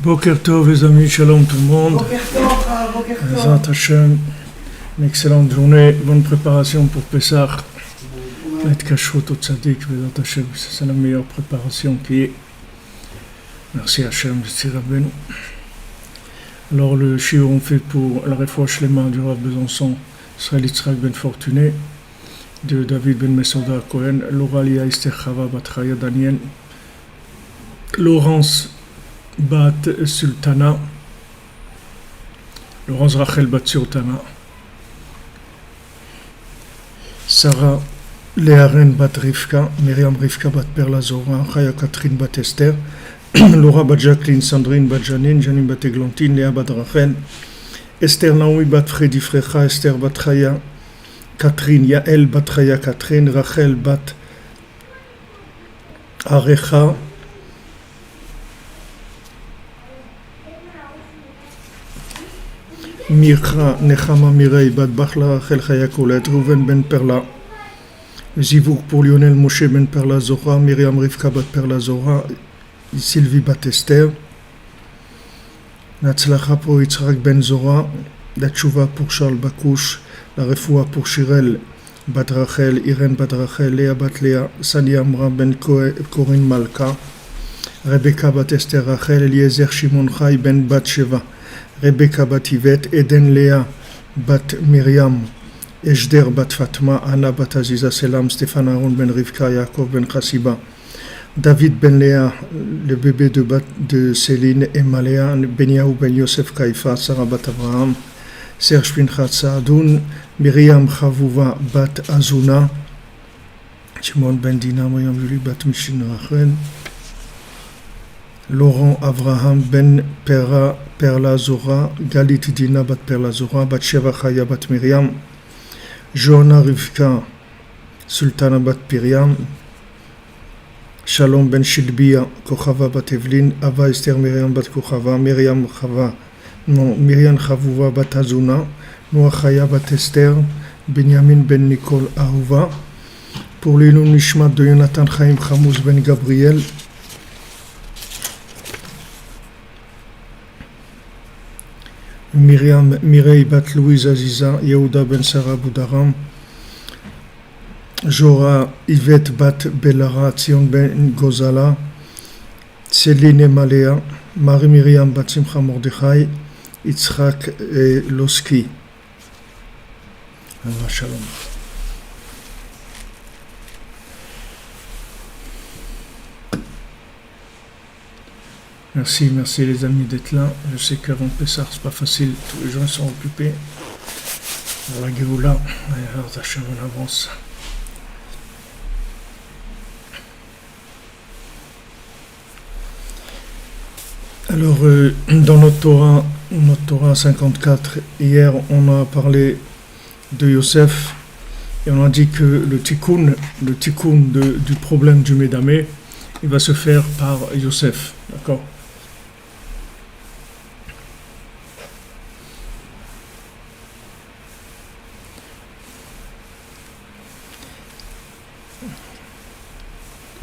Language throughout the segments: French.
Boker Tov les amis, shalom tout le monde. Boker Tov. Zat Hashem, une excellente journée, bonne préparation pour Pessah. Et Kashrut au Tzadik, Zat Hashem, c'est la meilleure préparation qui est. Merci Hashem, Tzir Rabbeinu. Alors le shiur on fait pour la réfoua shlema du Rav Besançon, Israël Yitzhak ben Fortuné, de David ben Mesoda Cohen, Laura Lia Esther Chava bat Chaya Daniel, Laurence bat Sultana, Laurence Rachel bat Sultana, Sarah Léa Ren bat Rivka, Myriam Rivka bat Perla Zora, Chaya Catherine bat Esther, Laura bat Jacqueline, Sandrine bat Janine, Janine bat Églantine, Léa bat Rachel, Esther Naomi bat Freddy Frecha, Esther bat Chaya Catherine, Yael bat Chaya Catherine, Rachel bat Arecha, Mircha Nechama Mirei bat Bachla Rachel Chaya Colette, Rouven ben Perla, Zivouk pour Lionel Moshe ben Perla Zora, Myriam Rivka bat Perla Zora, Sylvie bat Esther, Natzlacha pour Yitzhak ben Zora, la Tchouva pour Charles Bakouche, la Refoua pour Shirel bat Rachel, Irène bat Rachel, Léa bat Léa, Sali Amra ben Corinne Malka, Rebecca bat Esther Rachel, Eliezer Shimon Chai ben bat Sheva, Rebecca bat Yvette, Eden Léa bat Myriam, Ejder bat Fatma, Anna bat Aziza Selam, Stéphane Aaron ben Rivka, Yaakov ben Chassiba, David ben Léa, le bébé de Céline et Maléa, Benyahu ben Yosef Kaifa, Sarah bat Abraham, Serge Pinchat Saadoun, Myriam Chavouva bat Azuna, Shimon ben Dina, Myriam Julie bat Mishin Rachel, Laurent Avraham ben Perla Zora, Galit Dina bat Perla Zora, bat Sheva Chaya bat Myriam, Johanna Rivka, Sultana bat Piriam, Shalom ben Shilbia, Kochava bat Evelyn, Ava Esther Myriam bat Kochava, Myriam Chavouva bat Azuna, Noah Chaya bat Esther, Benjamin ben Nicole Ahuva, pour l'Ilun Nishmat de Jonathan Chaim Chamouz ben Gabriel, Myriam Mirei bat Louise Aziza, Yehuda ben Sarah Boudaram, Jora Yvette bat Bellara, Tzion ben Gozala, Céline et Maléa, Marie Myriam bat Simcha Mordechai, Yitzhak et Loski. Shalom. Merci les amis d'être là. Je sais qu'avant Pessah, c'est pas facile, tous les gens sont occupés. La Géoula, alors Hachem en avance. Alors, dans notre Torah 54, hier, on a parlé de Yosef et on a dit que le tikkun du problème du Médamé, il va se faire par Yosef, d'accord?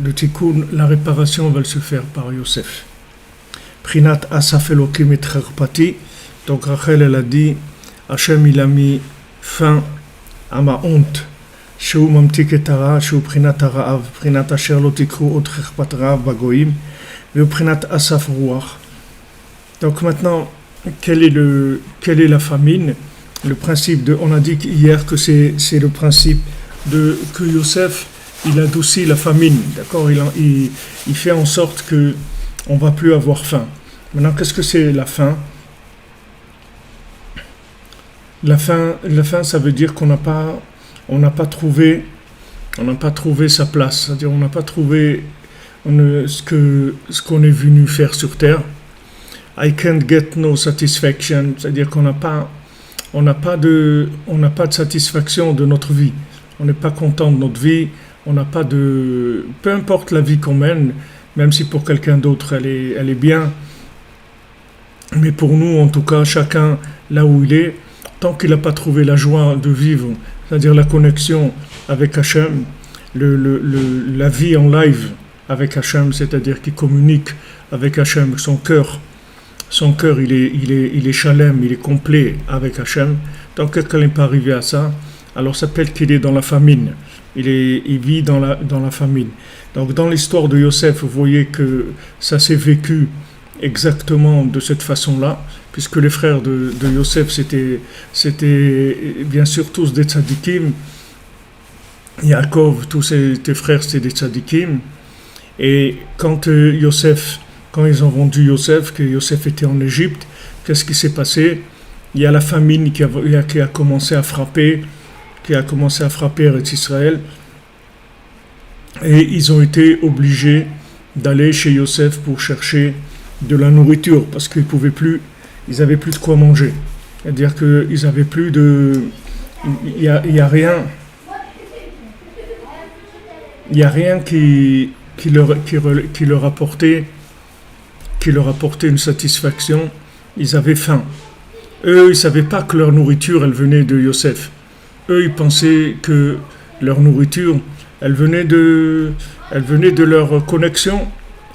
Le tikkun, la réparation va se faire par Yosef. Prinat Asaf Elokim et Cherpati. Donc Rachel, elle a dit, Hachem, il a mis fin à ma honte. Sheu mamtik et hara, sheu prinat haraav, prinat asher lo tikru ot cherpat raav bagoim, et prinat Asaf ruach. Donc maintenant, quelle est la famine? Le principe de, on a dit hier que c'est le principe de que Yosef, il adoucit la famine, d'accord? Il fait en sorte que on va plus avoir faim. Maintenant, qu'est-ce que c'est la faim? La faim, ça veut dire qu'on n'a pas trouvé sa place. C'est-à-dire, on n'a pas trouvé ce qu'on est venu faire sur terre. I can't get no satisfaction. C'est-à-dire qu'on n'a pas de satisfaction de notre vie. On n'est pas content de notre vie. On n'a pas de, peu importe la vie qu'on mène, même si pour quelqu'un d'autre elle est bien, mais pour nous en tout cas, chacun là où il est, tant qu'il n'a pas trouvé la joie de vivre, c'est-à-dire la connexion avec Hachem, la vie en live avec Hachem, c'est-à-dire qu'il communique avec Hachem, son cœur son cœur il est shalem, il est complet avec Hachem, tant que quelqu'un n'est pas arrivé à ça, alors ça s'appelle qu'il est dans la famine. Il vit dans la famine. Donc dans l'histoire de Yosef, vous voyez que ça s'est vécu exactement de cette façon-là, puisque les frères de Yosef, c'était bien sûr tous des tzadikim. Yaakov, tous ses frères, c'était des tzadikim. Et quand quand ils ont vendu Yosef, que Yosef était en Égypte, qu'est-ce qui s'est passé? Il y a la famine qui a commencé à frapper, Eretz Israël, et ils ont été obligés d'aller chez Yosef pour chercher de la nourriture, parce qu'ils pouvaient plus, ils n'avaient plus de quoi manger. C'est-à-dire qu'ils n'avaient plus de... Il y a rien... Il n'y a rien qui leur apportait une satisfaction. Ils avaient faim. Eux, ils ne savaient pas que leur nourriture, elle venait de Yosef. Eux, ils pensaient que leur nourriture, elle venait de leur connexion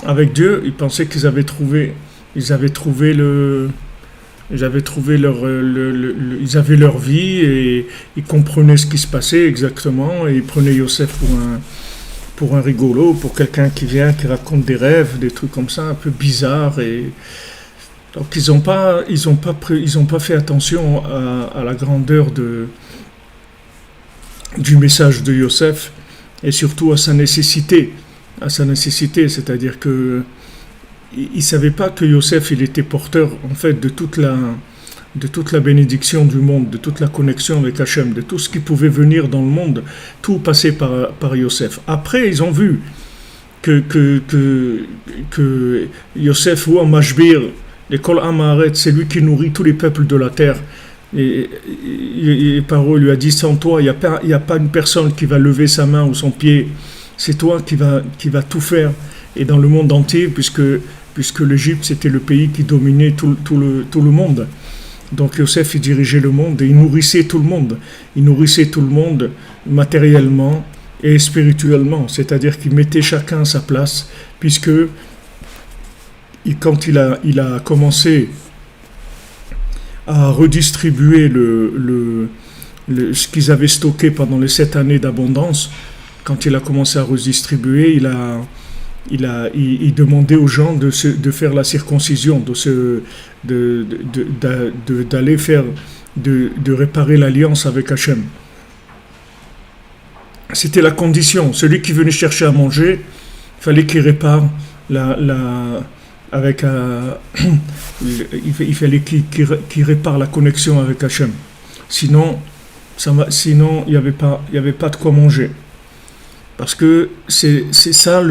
avec Dieu. Ils pensaient qu'ils avaient trouvé ils avaient leur vie et ils comprenaient ce qui se passait exactement, et ils prenaient Yosef pour un rigolo, pour quelqu'un qui vient, qui raconte des rêves, des trucs comme ça, un peu bizarres. Et donc ils n'ont pas fait attention à la grandeur du message de Yosef, et surtout à sa nécessité, c'est-à-dire que ils savaient pas que Yosef, il était porteur en fait de toute la bénédiction du monde, de toute la connexion avec Hachem, de tout ce qui pouvait venir dans le monde, tout passait par Yosef. Après, ils ont vu que Yosef ou Mashbir, l'école Amaret, c'est lui qui nourrit tous les peuples de la terre. Et Paro lui a dit, sans toi, il n'y a pas une personne qui va lever sa main ou son pied, c'est toi qui va tout faire. Et dans le monde entier, puisque l'Égypte, c'était le pays qui dominait tout le monde. Donc Yosef, il dirigeait le monde et il nourrissait tout le monde. Il nourrissait tout le monde matériellement et spirituellement. C'est-à-dire qu'il mettait chacun à sa place, puisque quand il a commencé à redistribuer ce qu'ils avaient stocké pendant les 7 années d'abondance, quand il a commencé à redistribuer, il demandait aux gens de faire la circoncision, d'aller faire, de réparer l'alliance avec Hachem. C'était la condition. Celui qui venait chercher à manger, il fallait qu'il répare il fallait qu'il répare la connexion avec Hachem. Sinon, il n'y avait pas de quoi manger. Parce que c'est ça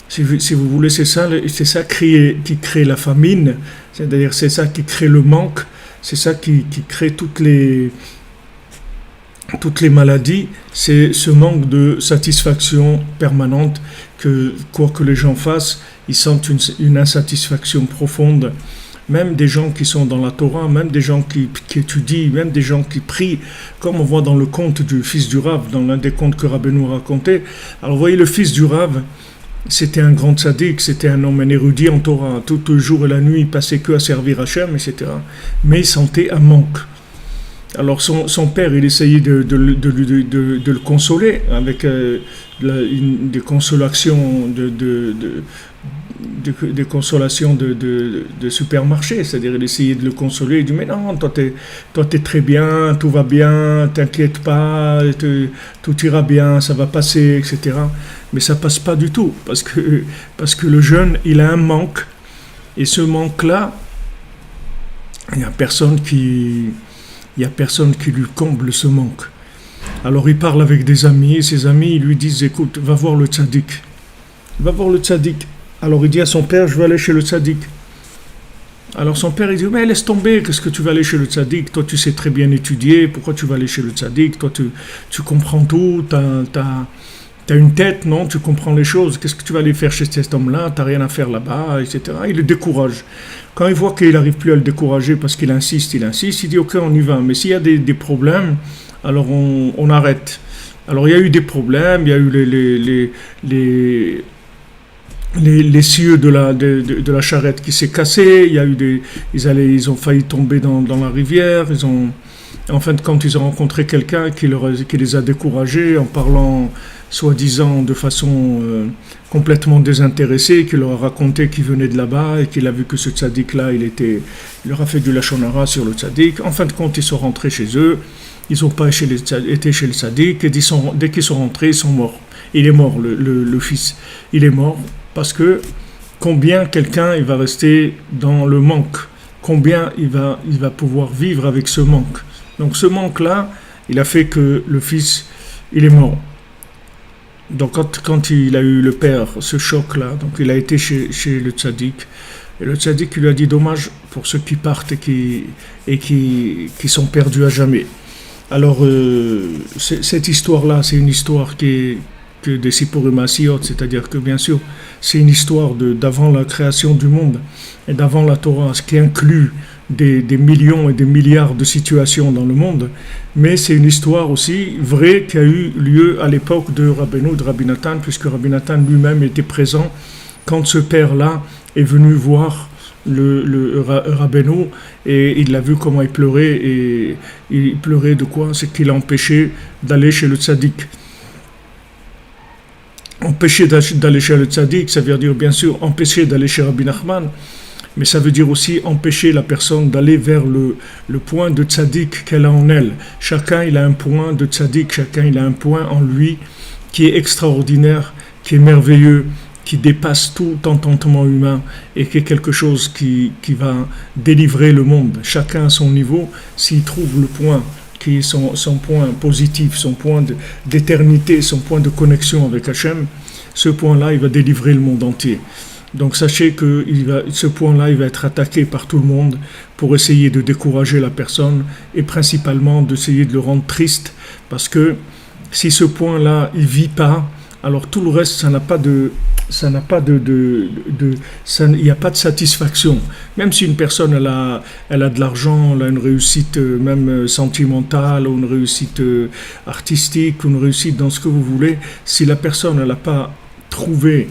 si vous voulez, c'est ça qui crée la famine, c'est-à-dire c'est ça qui crée le manque, c'est ça qui crée toutes les maladies, c'est ce manque de satisfaction permanente que quoi que les gens fassent, ils sentent une insatisfaction profonde. Même des gens qui sont dans la Torah, même des gens qui étudient, même des gens qui prient, comme on voit dans le conte du fils du Rav, dans l'un des contes que Rabbeinu racontait. Alors vous voyez, le fils du Rav, c'était un grand tzaddik, c'était un homme, un érudit en Torah. Tout le jour et la nuit, il passait que à servir Hachem, etc. Mais il sentait un manque. Alors son père, il essayait de le consoler avec des consolations des consolations de supermarché, c'est-à-dire il essayait de le consoler, il dit mais non, toi t'es très bien, tout va bien, t'inquiète pas, tout ira bien, ça va passer, etc. Mais ça passe pas du tout, parce que le jeune, il a un manque, et ce manque-là, il y a personne qui lui comble ce manque. Alors il parle avec des amis, et ses amis ils lui disent écoute, va voir le tzaddik. Alors il dit à son père, je vais aller chez le tzaddik. Alors son père il dit, mais laisse tomber, qu'est-ce que tu vas aller chez le tzaddik? Toi tu sais très bien étudier, pourquoi tu vas aller chez le tzaddik? Toi tu comprends tout, t'as une tête, non? Tu comprends les choses, qu'est-ce que tu vas aller faire chez cet homme-là? T'as rien à faire là-bas, etc. Il le décourage. Quand il voit qu'il n'arrive plus à le décourager parce qu'il insiste, il dit ok, on y va, mais s'il y a des problèmes, alors on arrête. Alors il y a eu des problèmes, il y a eu les cieux de la charrette qui s'est cassé. Il y a eu ils ont failli tomber dans la rivière. En fin de compte, ils ont rencontré quelqu'un qui les a découragés en parlant, soi-disant, de façon complètement désintéressée, qui leur a raconté qu'il venait de là-bas et qu'il a vu que ce tzaddik-là, il leur a fait du lachon hara sur le tzaddik. En fin de compte, ils sont rentrés chez eux. Ils n'ont pas été chez le tzaddik. Et dès qu'ils sont rentrés, ils sont morts. Il est mort, le fils. Il est mort parce que combien quelqu'un il va rester dans le manque, combien il va pouvoir vivre avec ce manque. Donc ce manque-là, il a fait que le fils, il est mort. Donc quand il a eu le père, ce choc-là, donc il a été chez le tzaddik, et le tzaddik lui a dit dommage pour ceux qui partent et qui sont perdus à jamais. Alors cette histoire-là, c'est une histoire que des Sipurim Asiyot, c'est-à-dire que bien sûr, c'est une histoire d'avant la création du monde et d'avant la Torah, ce qui inclut des millions et des milliards de situations dans le monde, mais c'est une histoire aussi vraie qui a eu lieu à l'époque de Rabbeinu, de Rabbi Nathan, puisque Rabbi Nathan lui-même était présent quand ce père-là est venu voir le Rabbeinu et il l'a vu comment il pleurait, et il pleurait de quoi? C'est qu'il a empêché d'aller chez le tzaddik. Empêcher d'aller chez le tzaddik, ça veut dire bien sûr empêcher d'aller chez Rabbi Nachman, mais ça veut dire aussi empêcher la personne d'aller vers le point de tzaddik qu'elle a en elle. Chacun il a un point de tzaddik, chacun il a un point en lui qui est extraordinaire, qui est merveilleux, qui dépasse tout entendement humain et qui est quelque chose qui va délivrer le monde. Chacun à son niveau, s'il trouve le point qui est son point positif, son point d'éternité, son point de connexion avec Hachem, ce point-là, il va délivrer le monde entier. Donc sachez que ce point-là, il va être attaqué par tout le monde pour essayer de décourager la personne et principalement d'essayer de le rendre triste, parce que si ce point-là, il vit pas, alors tout le reste, il n'y a pas de satisfaction. Même si une personne elle a de l'argent, elle a une réussite même sentimentale, ou une réussite artistique, ou une réussite dans ce que vous voulez, si la personne elle n'a pas trouvé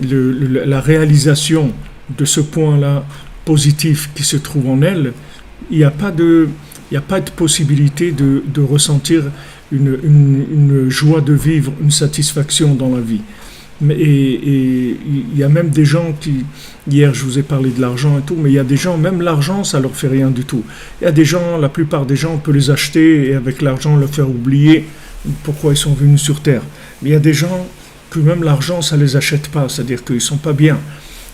la réalisation de ce point-là positif qui se trouve en elle, il n'y a pas de possibilité de ressentir une joie de vivre, une satisfaction dans la vie. Et il y a même des gens qui, hier je vous ai parlé de l'argent et tout, mais il y a des gens, même l'argent ça leur fait rien du tout. Il y a des gens, la plupart des gens on peut les acheter et avec l'argent leur faire oublier pourquoi ils sont venus sur terre. Mais il y a des gens que même l'argent ça les achète pas, c'est-à-dire qu'ils sont pas bien.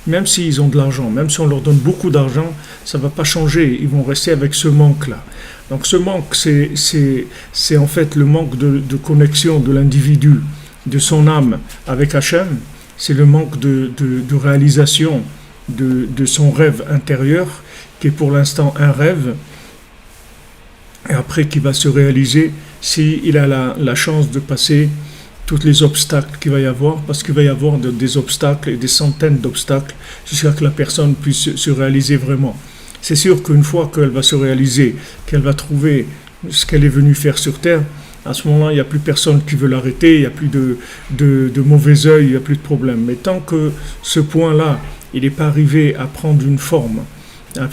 Même s'ils ont de l'argent, même si on leur donne beaucoup d'argent, ça va pas changer, ils vont rester avec ce manque-là. Donc ce manque, c'est en fait le manque de connexion de l'individu, de son âme avec Hachem, c'est le manque de réalisation de son rêve intérieur, qui est pour l'instant un rêve, et après qui va se réaliser s'il a la chance de passer tous les obstacles qu'il va y avoir, parce qu'il va y avoir des obstacles et des centaines d'obstacles jusqu'à ce que la personne puisse se réaliser vraiment. C'est sûr qu'une fois qu'elle va se réaliser, qu'elle va trouver ce qu'elle est venue faire sur Terre, à ce moment-là, il n'y a plus personne qui veut l'arrêter, il n'y a plus de mauvais œil, il n'y a plus de problème. Mais tant que ce point-là, il n'est pas arrivé à prendre une forme, à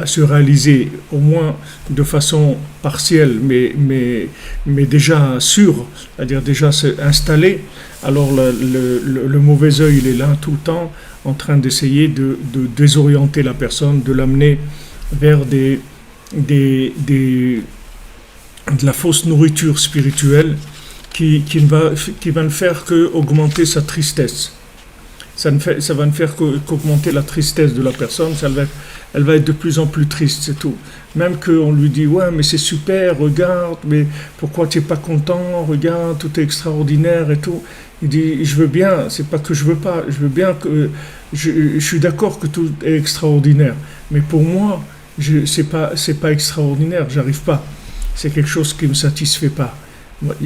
se réaliser, au moins de façon partielle, mais déjà sûre, c'est-à-dire déjà installé, alors le mauvais œil, il est là tout le temps, en train d'essayer de désorienter la personne, de l'amener vers de la fausse nourriture spirituelle qui va ne faire qu'augmenter sa tristesse. Ça va ne faire qu'augmenter la tristesse de la personne, elle va être de plus en plus triste, c'est tout. Même qu'on lui dit, ouais, mais c'est super, regarde, mais pourquoi tu n'es pas content, regarde, tout est extraordinaire et tout. Il dit, je veux bien, c'est pas que je veux pas, je veux bien que, je suis d'accord que tout est extraordinaire, mais pour moi, c'est pas extraordinaire, j'arrive pas. C'est quelque chose qui ne me satisfait pas.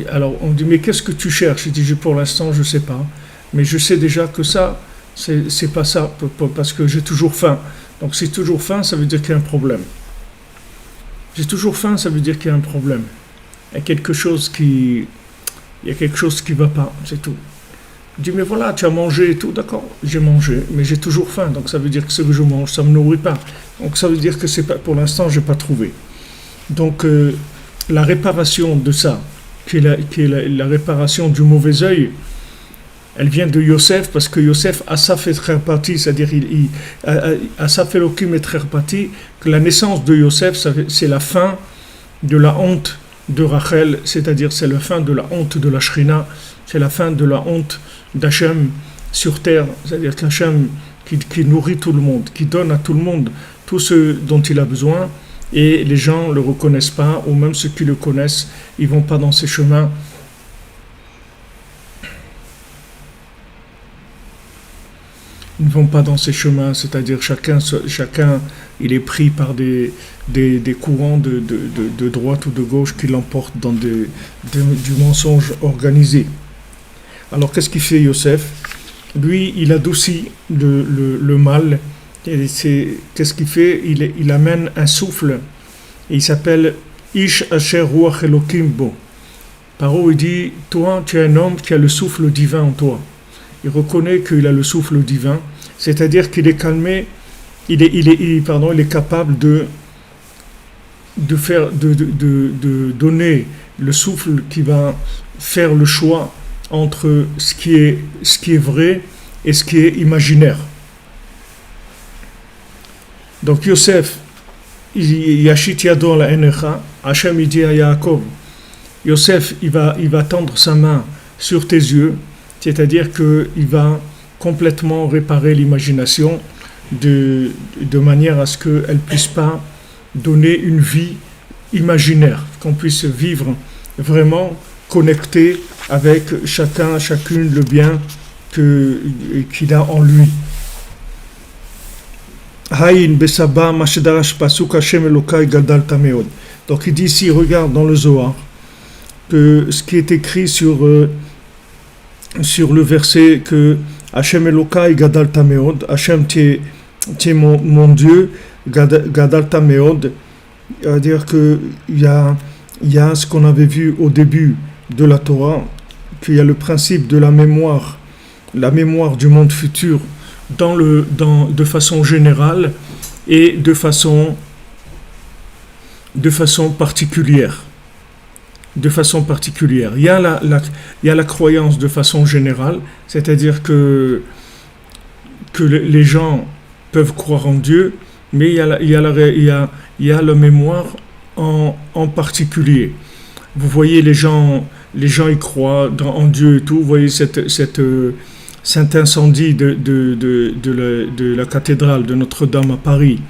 Alors on dit, mais qu'est-ce que tu cherches? Il dit, pour l'instant, je ne sais pas. Mais je sais déjà que ça, c'est pas ça, parce que j'ai toujours faim. Donc si toujours faim, ça veut dire qu'il y a un problème. J'ai toujours faim, ça veut dire qu'il y a un problème. Il y a quelque chose qui va pas, c'est tout. Il dit, mais voilà, tu as mangé et tout, d'accord, j'ai mangé, mais j'ai toujours faim, donc ça veut dire que ce que je mange, ça ne me nourrit pas. Donc ça veut dire que c'est pas, pour l'instant, je n'ai pas trouvé. Donc la réparation de ça, qui est la réparation du mauvais œil, elle vient de Yosef, parce que Yosef, Asaf est parti, c'est-à-dire Asaf Elohim est parti, que la naissance de Yosef, c'est la fin de la honte de Rachel, c'est-à-dire c'est la fin de la honte de la Shrina, c'est la fin de la honte d'Hachem sur terre, c'est-à-dire qu'Hachem qui nourrit tout le monde, qui donne à tout le monde tout ce dont il a besoin, et les gens ne le reconnaissent pas, ou même ceux qui le connaissent, ils ne vont pas dans ses chemins. Ils ne vont pas dans ces chemins, c'est-à-dire chacun il est pris par des courants de droite ou de gauche qui l'emportent dans du mensonge organisé. Alors qu'est-ce qu'il fait Yosef? Lui, il adoucit le mal. Et qu'est-ce qu'il fait? Il amène un souffle, et il s'appelle Ish Asher Ruach Elokim Bo. Paro, il dit, toi, tu es un homme qui a le souffle divin en toi. Il reconnaît qu'il a le souffle divin, c'est-à-dire qu'il est calmé, il est capable de donner le souffle qui va faire le choix entre ce qui est vrai et ce qui est imaginaire. Donc Yosef, Yashit Yado la Enecha, Hachem il dit à Yaakov, Yosef il va tendre sa main sur tes yeux, c'est-à-dire qu'il va complètement réparer l'imagination de manière à ce qu'elle ne puisse pas donner une vie imaginaire, qu'on puisse vivre vraiment connecté avec chacune le bien qu'il a en lui. Donc il dit ici, regarde dans le Zohar, que ce qui est écrit sur le verset que Hashem Elokai Gadal Tameod, Hashem tu es mon Dieu, Gadal Tameod, c'est-à-dire qu'il y a ce qu'on avait vu au début de la Torah, qu'il y a le principe de la mémoire du monde futur de façon générale et de façon particulière. Il y a la croyance de façon générale, c'est-à-dire que les gens peuvent croire en Dieu, mais il y a la mémoire en particulier. Vous voyez les gens y croient en Dieu et tout. Vous voyez cet incendie de la cathédrale de Notre-Dame à Paris.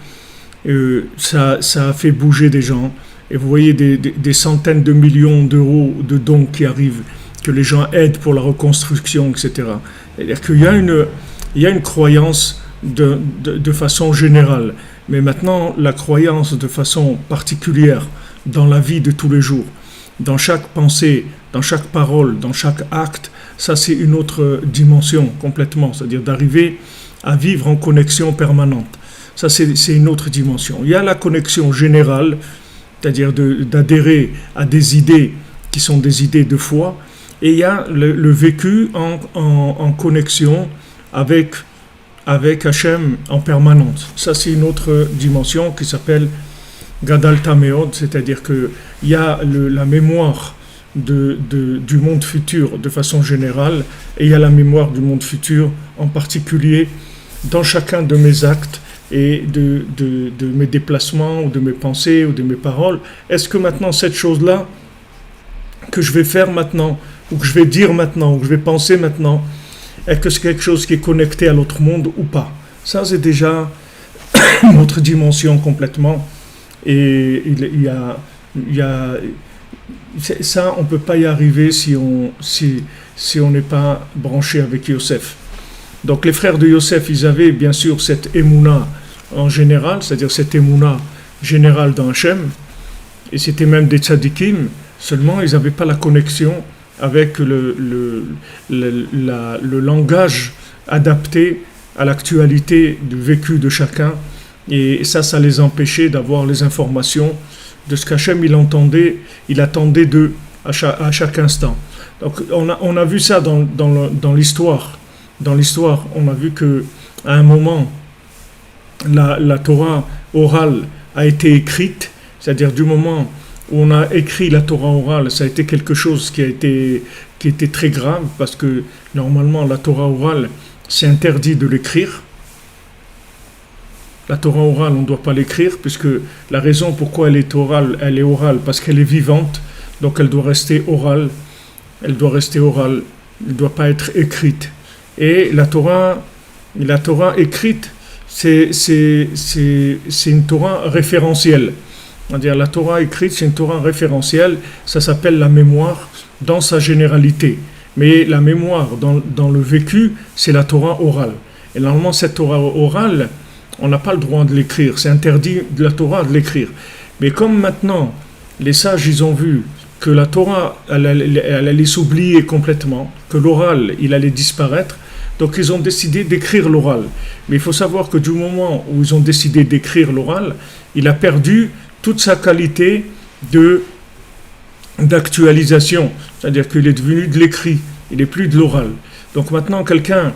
Ça a fait bouger des gens. Et vous voyez des centaines de millions d'euros de dons qui arrivent, que les gens aident pour la reconstruction, etc. C'est-à-dire qu'il y a une croyance de façon générale. Mais maintenant, la croyance de façon particulière dans la vie de tous les jours, dans chaque pensée, dans chaque parole, dans chaque acte, ça c'est une autre dimension complètement, c'est-à-dire d'arriver à vivre en connexion permanente. Ça c'est une autre dimension. Il y a la connexion générale, c'est-à-dire d'adhérer à des idées qui sont des idées de foi, et il y a le vécu en connexion avec Hachem en permanence. Ça c'est une autre dimension qui s'appelle Gadal Tameod, c'est-à-dire qu'il y a la mémoire du monde futur de façon générale, et il y a la mémoire du monde futur en particulier dans chacun de mes actes et de mes déplacements ou de mes pensées ou de mes paroles. Est-ce que maintenant cette chose-là que je vais faire maintenant, ou que je vais dire maintenant, ou que je vais penser maintenant, est-ce que c'est quelque chose qui est connecté à l'autre monde ou pas? Ça c'est déjà une autre dimension complètement. Et il y a ça, on ne peut pas y arriver si on n'est pas branché avec Yosef. Donc les frères de Yosef, ils avaient bien sûr cette émouna en général, c'est-à-dire cette émouna générale dans Hachem, et c'était même des tzadikim, seulement ils n'avaient pas la connexion avec le langage adapté à l'actualité du vécu de chacun, et ça les empêchait d'avoir les informations de ce qu'Hachem il attendait d'eux. à chaque instant. Donc on a vu ça dans l'histoire. Dans l'histoire, on a vu que à un moment, la Torah orale a été écrite, c'est-à-dire du moment où on a écrit la Torah orale, ça a été quelque chose qui était très grave, parce que normalement la Torah orale, c'est interdit de l'écrire. La Torah orale, on ne doit pas l'écrire, puisque la raison pourquoi elle est orale, parce qu'elle est vivante, donc elle doit rester orale. Elle doit rester orale, elle ne doit pas être écrite. Et la Torah écrite, c'est une Torah référentielle. C'est-à-dire la Torah écrite, c'est une Torah référentielle, ça s'appelle la mémoire dans sa généralité. Mais la mémoire dans le vécu, c'est la Torah orale. Et normalement, cette Torah orale, on n'a pas le droit de l'écrire, c'est interdit de la Torah de l'écrire. Mais comme maintenant, les sages, ils ont vu que la Torah, elle allait s'oublier complètement, que l'oral, il allait disparaître, donc ils ont décidé d'écrire l'oral. Mais il faut savoir que du moment où ils ont décidé d'écrire l'oral, il a perdu toute sa qualité d'actualisation, c'est-à-dire qu'il est devenu de l'écrit, il n'est plus de l'oral. Donc maintenant, quelqu'un,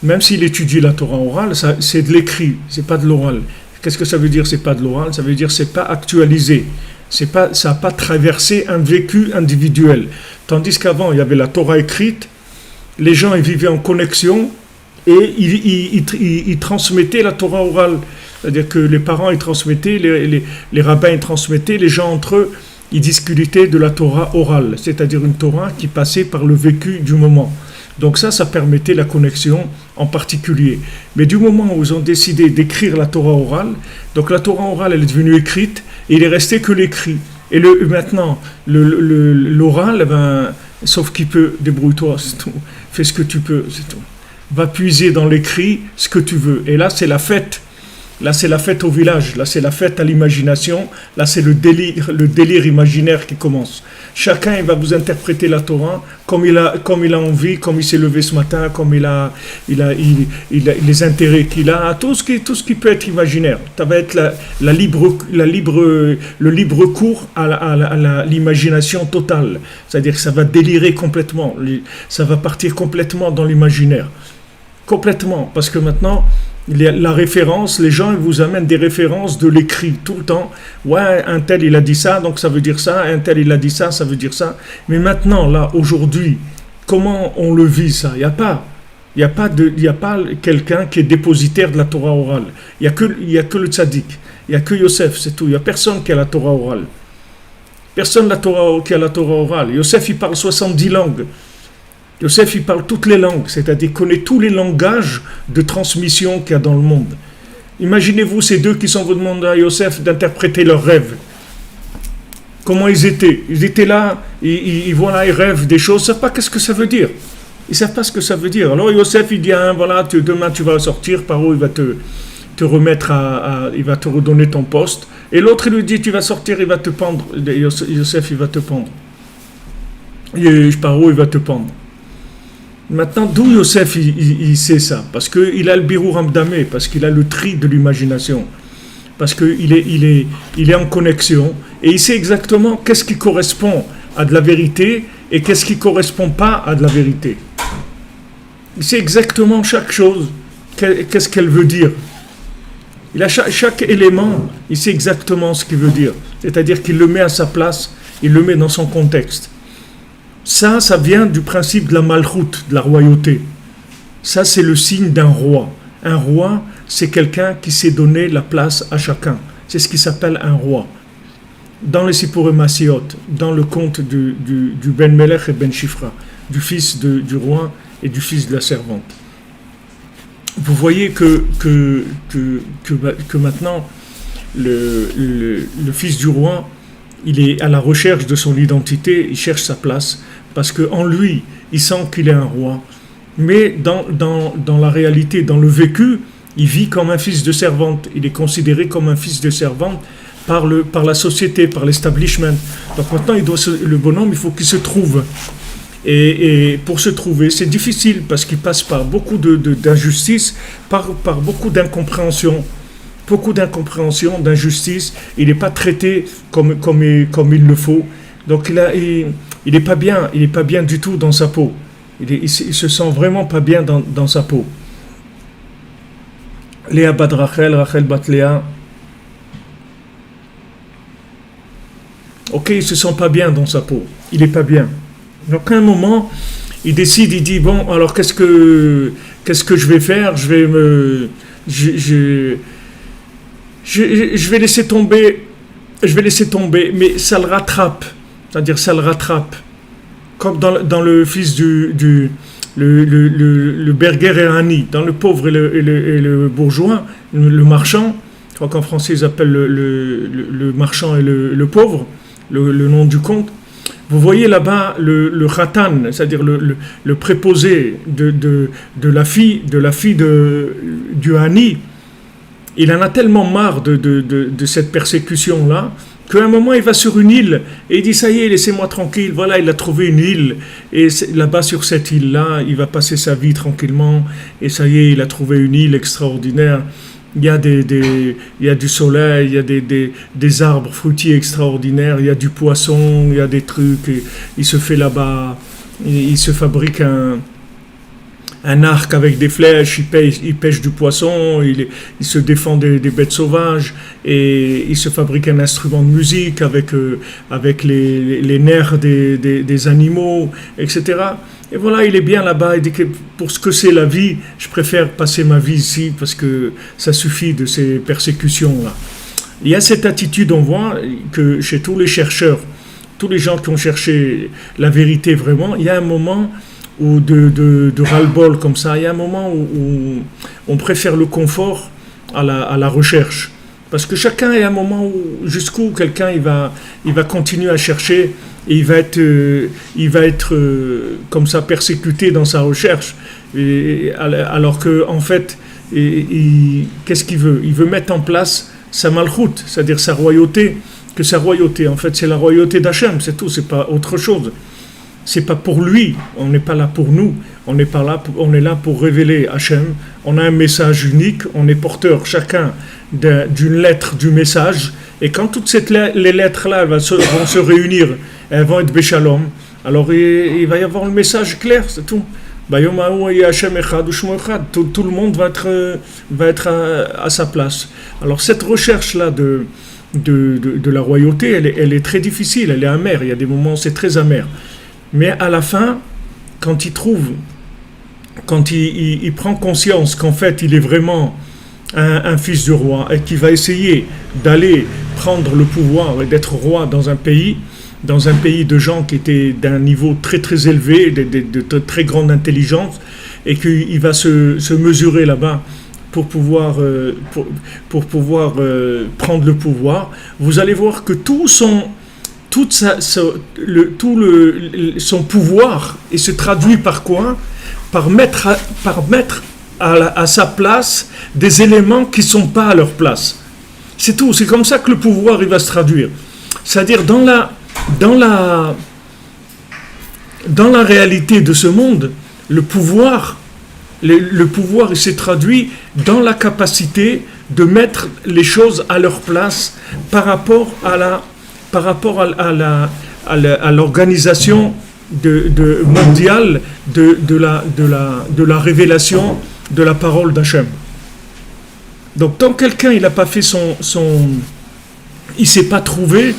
même s'il étudie la Torah orale, c'est de l'écrit, c'est pas de l'oral. Qu'est-ce que ça veut dire, c'est pas de l'oral? Ça veut dire c'est pas actualisé. Ça n'a pas traversé un vécu individuel. Tandis qu'avant, il y avait la Torah écrite, les gens ils vivaient en connexion et ils transmettaient la Torah orale. C'est-à-dire que les parents ils transmettaient, les rabbins ils transmettaient, les gens entre eux ils discutaient de la Torah orale, c'est-à-dire une Torah qui passait par le vécu du moment. Donc ça permettait la connexion en particulier. Mais du moment où ils ont décidé d'écrire la Torah orale, donc la Torah orale elle est devenue écrite, et il est resté que l'écrit. Et maintenant, l'oral, sauf qu'il peut, débrouille-toi, c'est tout. Fais ce que tu peux, c'est tout. Va puiser dans l'écrit ce que tu veux. Et là, c'est la fête. Là, c'est la fête au village. Là, c'est la fête à l'imagination. Là, c'est le délire imaginaire qui commence. Chacun, il va vous interpréter la Torah comme il a envie, comme il s'est levé ce matin, comme il a les intérêts qu'il a, tout ce qui peut être imaginaire. Ça va être le libre cours à l'imagination totale. C'est-à-dire que ça va délirer complètement. Ça va partir complètement dans l'imaginaire. Complètement. Parce que maintenant, la référence, les gens ils vous amènent des références de l'écrit tout le temps. Ouais, un tel il a dit ça, donc ça veut dire ça. Un tel il a dit ça, ça veut dire ça. Mais maintenant, là, aujourd'hui, comment on le vit ça? Il n'y a pas quelqu'un qui est dépositaire de la Torah orale. Il y a que le tzaddik. Il n'y a que Yosef, c'est tout. Il n'y a personne qui a la Torah orale. Personne qui a la Torah orale. Yosef, il parle 70 langues. Yosef, il parle toutes les langues, c'est-à-dire qu'il connaît tous les langages de transmission qu'il y a dans le monde. Imaginez-vous ces deux qui sont vous demandés à Yosef d'interpréter leurs rêves. Comment ils étaient? Ils étaient là, ils rêvent des choses, ils ne savent pas qu'est-ce que ça veut dire. Ils ne savent pas ce que ça veut dire. Alors Yosef, il dit, demain tu vas sortir, Paro, il va te remettre il va te redonner ton poste. Et l'autre, il lui dit, tu vas sortir, il va te pendre. Yosef, il va te pendre. Et Paro, il va te pendre. Maintenant, d'où Yosef il sait ça? Parce qu'il a le Birour Hamdamé, parce qu'il a le tri de l'imagination, parce qu'il est en connexion, et il sait exactement qu'est-ce qui correspond à de la vérité et qu'est-ce qui ne correspond pas à de la vérité. Il sait exactement chaque chose, qu'est-ce qu'elle veut dire. Il a chaque élément, il sait exactement ce qu'il veut dire. C'est-à-dire qu'il le met à sa place, il le met dans son contexte. Ça vient du principe de la malchoute, de la royauté. Ça, c'est le signe d'un roi. Un roi, c'est quelqu'un qui sait donner la place à chacun. C'est ce qui s'appelle un roi. Dans les Sipurei Masiot, dans le conte du Ben Melech et Ben Shifra, du fils du roi et du fils de la servante. Vous voyez que maintenant, le fils du roi, il est à la recherche de son identité, il cherche sa place, parce qu'en lui, il sent qu'il est un roi. Mais dans la réalité, dans le vécu, il vit comme un fils de servante. Il est considéré comme un fils de servante par la société, par l'establishment. Donc maintenant, le bonhomme, il faut qu'il se trouve. Et pour se trouver, c'est difficile, parce qu'il passe par beaucoup d'injustice, par beaucoup d'incompréhension. Beaucoup d'incompréhension, d'injustice. Il n'est pas traité comme il le faut. Donc il est pas bien du tout dans sa peau. Il se sent vraiment pas bien dans sa peau. Léa bat Rachel, Rachel bat Léa. Ok, il se sent pas bien dans sa peau. Il est pas bien. Donc à un moment, il décide, il dit bon, alors qu'est-ce que je vais faire? Je vais laisser tomber. Je vais laisser tomber, mais ça le rattrape. C'est-à-dire ça le rattrape. Comme dans le fils le berger et Ani, dans le pauvre et le bourgeois, le marchand. Je crois qu'en français ils appellent le marchand et le pauvre, le nom du conte. Vous voyez là-bas le khatan, c'est-à-dire le préposé de la fille du Hani. Il en a tellement marre de cette persécution-là qu'à un moment il va sur une île et il dit ça y est, laissez-moi tranquille. Voilà, il a trouvé une île et là-bas sur cette île-là, il va passer sa vie tranquillement et ça y est, il a trouvé une île extraordinaire. Il y a il y a du soleil, il y a des arbres fruitiers extraordinaires, il y a du poisson, il y a des trucs. Et il se fait là-bas, il se fabrique un arc avec des flèches, il pêche du poisson, il se défend des bêtes sauvages et il se fabrique un instrument de musique avec les nerfs des animaux, etc. Et voilà, il est bien là-bas, il dit que pour ce que c'est la vie, je préfère passer ma vie ici parce que ça suffit de ces persécutions-là. Il y a cette attitude, on voit, que chez tous les chercheurs, tous les gens qui ont cherché la vérité vraiment, il y a un moment ou de ras-le-bol comme ça, il y a un moment où on préfère le confort à la recherche. Parce que chacun est à un moment où, jusqu'où quelqu'un il va continuer à chercher et il va être comme ça persécuté dans sa recherche. Alors que en fait, qu'est-ce qu'il veut? Il veut mettre en place sa malchoute, c'est-à-dire sa royauté. Que sa royauté, en fait, c'est la royauté d'Hachem, c'est tout, c'est pas autre chose. C'est pas pour lui, on n'est pas là pour nous, on est là pour révéler Hachem. On a un message unique, on est porteur chacun d'une lettre du message, et quand toutes les lettres-là vont se réunir, elles vont être Béchalom, alors il va y avoir le message clair, c'est tout. Tout le monde va être à sa place. Alors cette recherche-là de la royauté, elle est très difficile, elle est amère, il y a des moments où c'est très amer. Mais à la fin, quand il prend conscience qu'en fait il est vraiment un fils du roi et qu'il va essayer d'aller prendre le pouvoir et d'être roi dans un pays de gens qui étaient d'un niveau très très élevé, de très grande intelligence, et qu'il va se mesurer là-bas pour pouvoir prendre le pouvoir, vous allez voir que son pouvoir, et se traduit par quoi? Par mettre à sa place des éléments qui ne sont pas à leur place. C'est tout, c'est comme ça que le pouvoir il va se traduire. C'est-à-dire dans la réalité de ce monde, le pouvoir il s'est traduit dans la capacité de mettre les choses à leur place par rapport à l'organisation mondiale de la révélation de la parole d'Hachem. Donc tant que quelqu'un il n'a pas fait il s'est pas trouvé,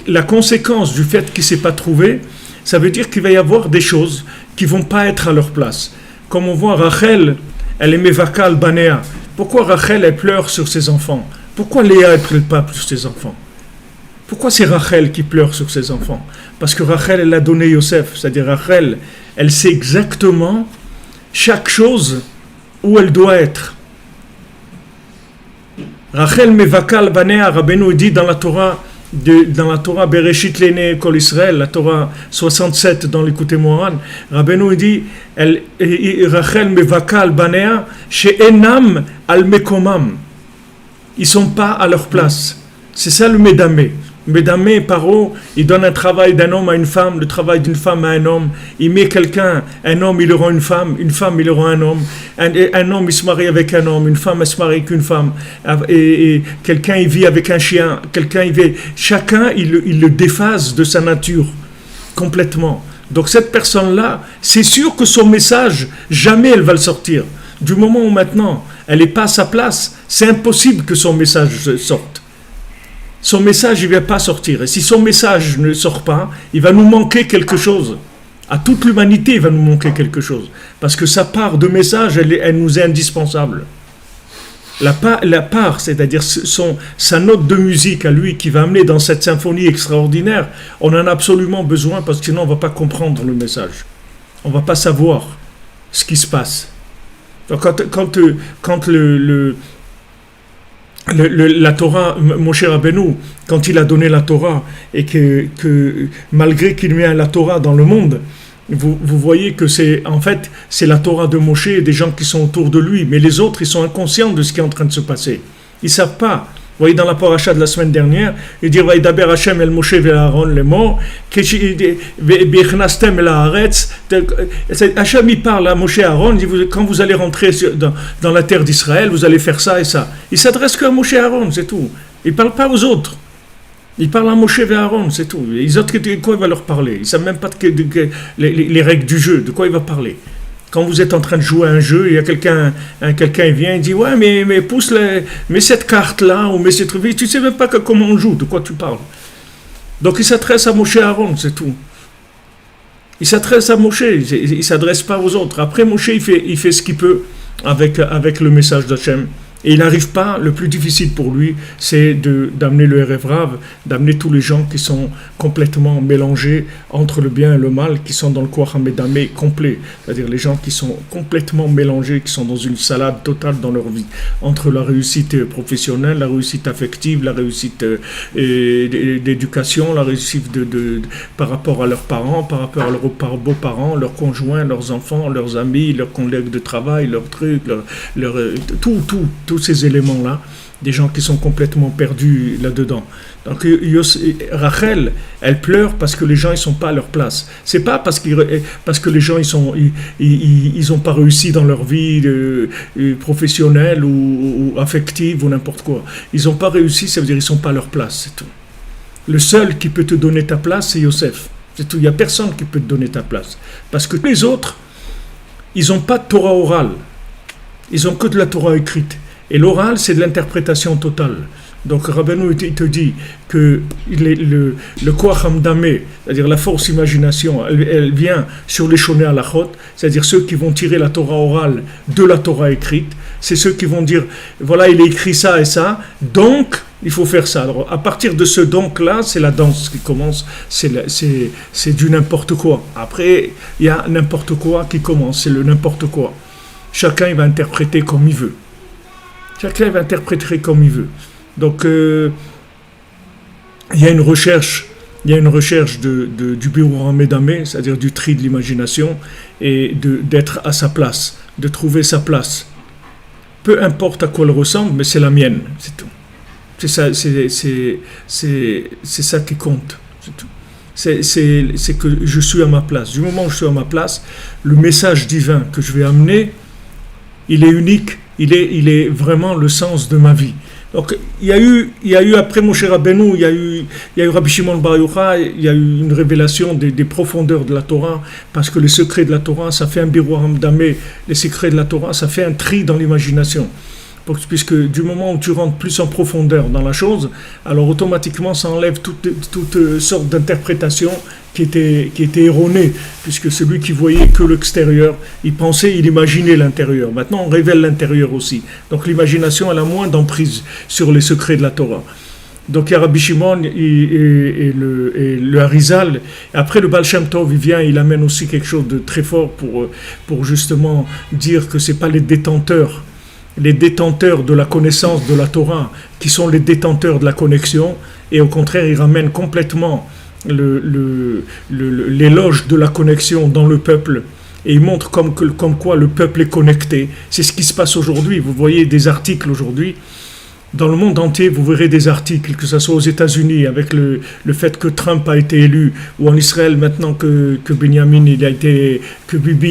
la conséquence du fait qu'il s'est pas trouvé, ça veut dire qu'il va y avoir des choses qui vont pas être à leur place. Comme on voit Rachel, elle est mevakal banéa. Pourquoi Rachel elle pleure sur ses enfants? Pourquoi Léa elle pleure pas sur ses enfants? Pourquoi c'est Rachel qui pleure sur ses enfants? Parce que Rachel elle a donné Yosef, c'est-à-dire Rachel, elle sait exactement chaque chose où elle doit être. Rachel mevakal banéa, Rabbeinu dit dans la Torah Bereshit Léné Kol Israël, la Torah 67 dans l'Écoutez Moharan, Rabbeinu dit Rachel mevakal banéa she'enam al mekomam, ils sont pas à leur place. C'est ça le médamé. Médamé, Paro, il donne un travail d'un homme à une femme, le travail d'une femme à un homme. Il met quelqu'un, un homme il aura une femme il aura un homme. Un homme il se marie avec un homme, une femme elle se marie avec une femme. Et quelqu'un il vit avec un chien, chacun il le déphase de sa nature. complètement. Donc cette personne-là, c'est sûr que son message, jamais elle va le sortir. Du moment où maintenant, elle n'est pas à sa place, c'est impossible que son message sorte. Son message, il ne va pas sortir. Et si son message ne sort pas, il va nous manquer quelque chose. À toute l'humanité, il va nous manquer quelque chose. Parce que sa part de message, elle nous est indispensable. La part, c'est-à-dire sa note de musique à lui qui va amener dans cette symphonie extraordinaire, on en a absolument besoin parce que sinon on ne va pas comprendre le message. On ne va pas savoir ce qui se passe. Donc quand la Torah, Moshe Rabbeinu, quand il a donné la Torah, et que malgré qu'il met la Torah dans le monde, vous voyez que c'est la Torah de Moshe et des gens qui sont autour de lui, mais les autres, ils sont inconscients de ce qui est en train de se passer. Ils ne savent pas. Vous voyez dans la paracha de la semaine dernière, il dit Vaïdaber Hashem el Moshe vel Aaron les morts, Bichnastem el Haaretz. Hashem il parle à Moshe et Aaron, il dit quand vous allez rentrer dans la terre d'Israël, vous allez faire ça et ça. Il s'adresse qu'à Moshe et Aaron, c'est tout. Il ne parle pas aux autres. Il parle à Moshe et Aaron, c'est tout. Les autres, de quoi il va leur parler? Ils ne savent même pas les règles du jeu, de quoi il va parler. Quand vous êtes en train de jouer à un jeu, il y a quelqu'un il vient, il dit ouais mais pousse mets cette carte là ou mets cette truc, tu sais même pas comment on joue, de quoi tu parles. Donc il s'adresse à Moshe et Aaron, c'est tout. Il s'adresse à Moshe, il s'adresse pas aux autres. Après Moshe il fait ce qu'il peut avec le message d'Hachem. Et il n'arrive pas, le plus difficile pour lui, c'est d'amener le Erev Rav, d'amener tous les gens qui sont complètement mélangés entre le bien et le mal, qui sont dans le Koach HaMedameh complet. C'est-à-dire les gens qui sont complètement mélangés, qui sont dans une salade totale dans leur vie, entre la réussite professionnelle, la réussite affective, la réussite d'éducation, la réussite par rapport à leurs parents, par rapport à leurs beaux-parents, leurs conjoints, leurs enfants, leurs amis, leurs collègues de travail, leurs trucs, tous ces éléments-là, des gens qui sont complètement perdus là-dedans. Donc Rachel, elle pleure parce que les gens ils sont pas à leur place. C'est pas parce que les gens ils ont pas réussi dans leur vie professionnelle ou affective ou n'importe quoi. Ils ont pas réussi, ça veut dire ils sont pas à leur place, c'est tout. Le seul qui peut te donner ta place, c'est Yosef. C'est tout. Il y a personne qui peut te donner ta place parce que les autres, ils ont pas de Torah orale. Ils ont que de la Torah écrite. Et l'oral, c'est de l'interprétation totale. Donc Rabbeinu il te dit que le Koach HaMedameh, c'est-à-dire la force imagination, elle vient sur les Shonei Halachot, c'est-à-dire ceux qui vont tirer la Torah orale de la Torah écrite. C'est ceux qui vont dire, voilà, il est écrit ça et ça, donc il faut faire ça. Alors à partir de ce donc-là, c'est la danse qui commence, c'est du n'importe quoi. Après, il y a n'importe quoi qui commence, c'est le n'importe quoi. Chacun il va interpréter comme il veut. Chacun va interpréter comme il veut. Donc, il y a une recherche du Birour HaMedameh, c'est-à-dire du tri de l'imagination, et d'être à sa place, de trouver sa place. Peu importe à quoi elle ressemble, mais c'est la mienne, c'est tout. C'est ça qui compte, c'est tout. C'est que je suis à ma place. Du moment où je suis à ma place, le message divin que je vais amener, il est unique. Il est vraiment le sens de ma vie. Donc, il y a eu après Moshe Rabbeinu, il y a eu Rabbi Shimon Bar Yochai, il y a eu une révélation des profondeurs de la Torah, parce que les secrets de la Torah, ça fait un Birour HaMedameh, les secrets de la Torah, ça fait un tri dans l'imagination. Puisque du moment où tu rentres plus en profondeur dans la chose, alors automatiquement ça enlève toute sorte d'interprétation qui était erronée, puisque celui qui voyait que l'extérieur, il imaginait l'intérieur. Maintenant on révèle l'intérieur aussi. Donc l'imagination elle a moins d'emprise sur les secrets de la Torah. Donc il y a Rabbi Shimon et le Harizal. Après le Baal Shem Tov, il amène aussi quelque chose de très fort pour justement dire que c'est pas les détenteurs de la connaissance de la Torah qui sont les détenteurs de la connexion, et au contraire il ramène complètement l'éloge de la connexion dans le peuple, et il montre comme quoi le peuple est connecté. C'est ce qui se passe aujourd'hui. Vous voyez des articles aujourd'hui dans le monde entier, vous verrez des articles, que ce soit aux États-Unis avec le fait que Trump a été élu, ou en Israël maintenant que Bibi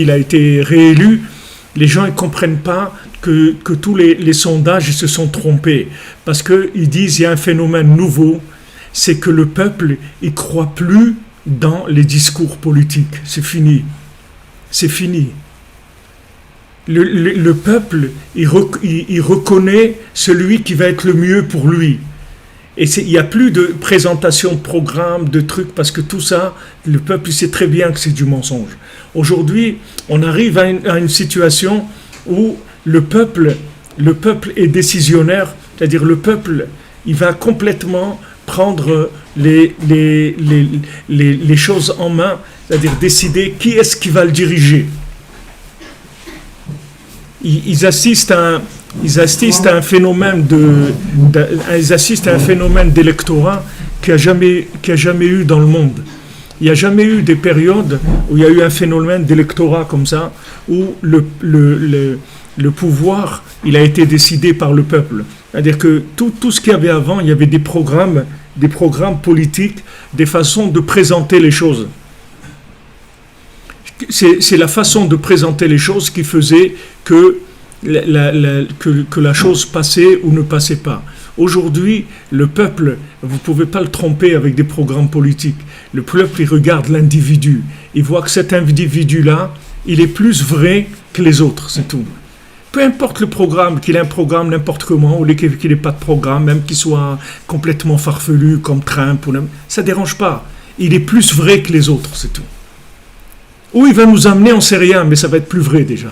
il a été réélu. Les gens ne comprennent pas que tous les sondages ils se sont trompés, parce qu'ils disent qu'il y a un phénomène nouveau, c'est que le peuple il croit plus dans les discours politiques. C'est fini. C'est fini. Le peuple, il reconnaît celui qui va être le mieux pour lui. Et il n'y a plus de présentation de programmes, de trucs, parce que tout ça, le peuple sait très bien que c'est du mensonge. Aujourd'hui, on arrive à une situation où le peuple est décisionnaire, c'est-à-dire le peuple, il va complètement prendre les choses en main, c'est-à-dire décider qui est-ce qui va le diriger. Ils assistent à un phénomène d'électorat qu'il n'y a jamais eu dans le monde. Il n'y a jamais eu des périodes où il y a eu un phénomène d'électorat comme ça, où le pouvoir, il a été décidé par le peuple. C'est-à-dire que tout ce qu'il y avait avant, il y avait des programmes politiques, des façons de présenter les choses. C'est la façon de présenter les choses qui faisait que la chose passait ou ne passait pas. Aujourd'hui, le peuple, vous ne pouvez pas le tromper avec des programmes politiques. Le peuple, il regarde l'individu. Il voit que cet individu-là, il est plus vrai que les autres, c'est tout. Peu importe le programme, qu'il ait un programme n'importe comment, ou qu'il n'ait pas de programme, même qu'il soit complètement farfelu comme Trump, ça ne dérange pas. Il est plus vrai que les autres, c'est tout. Où il va nous amener, on ne sait rien, mais ça va être plus vrai déjà.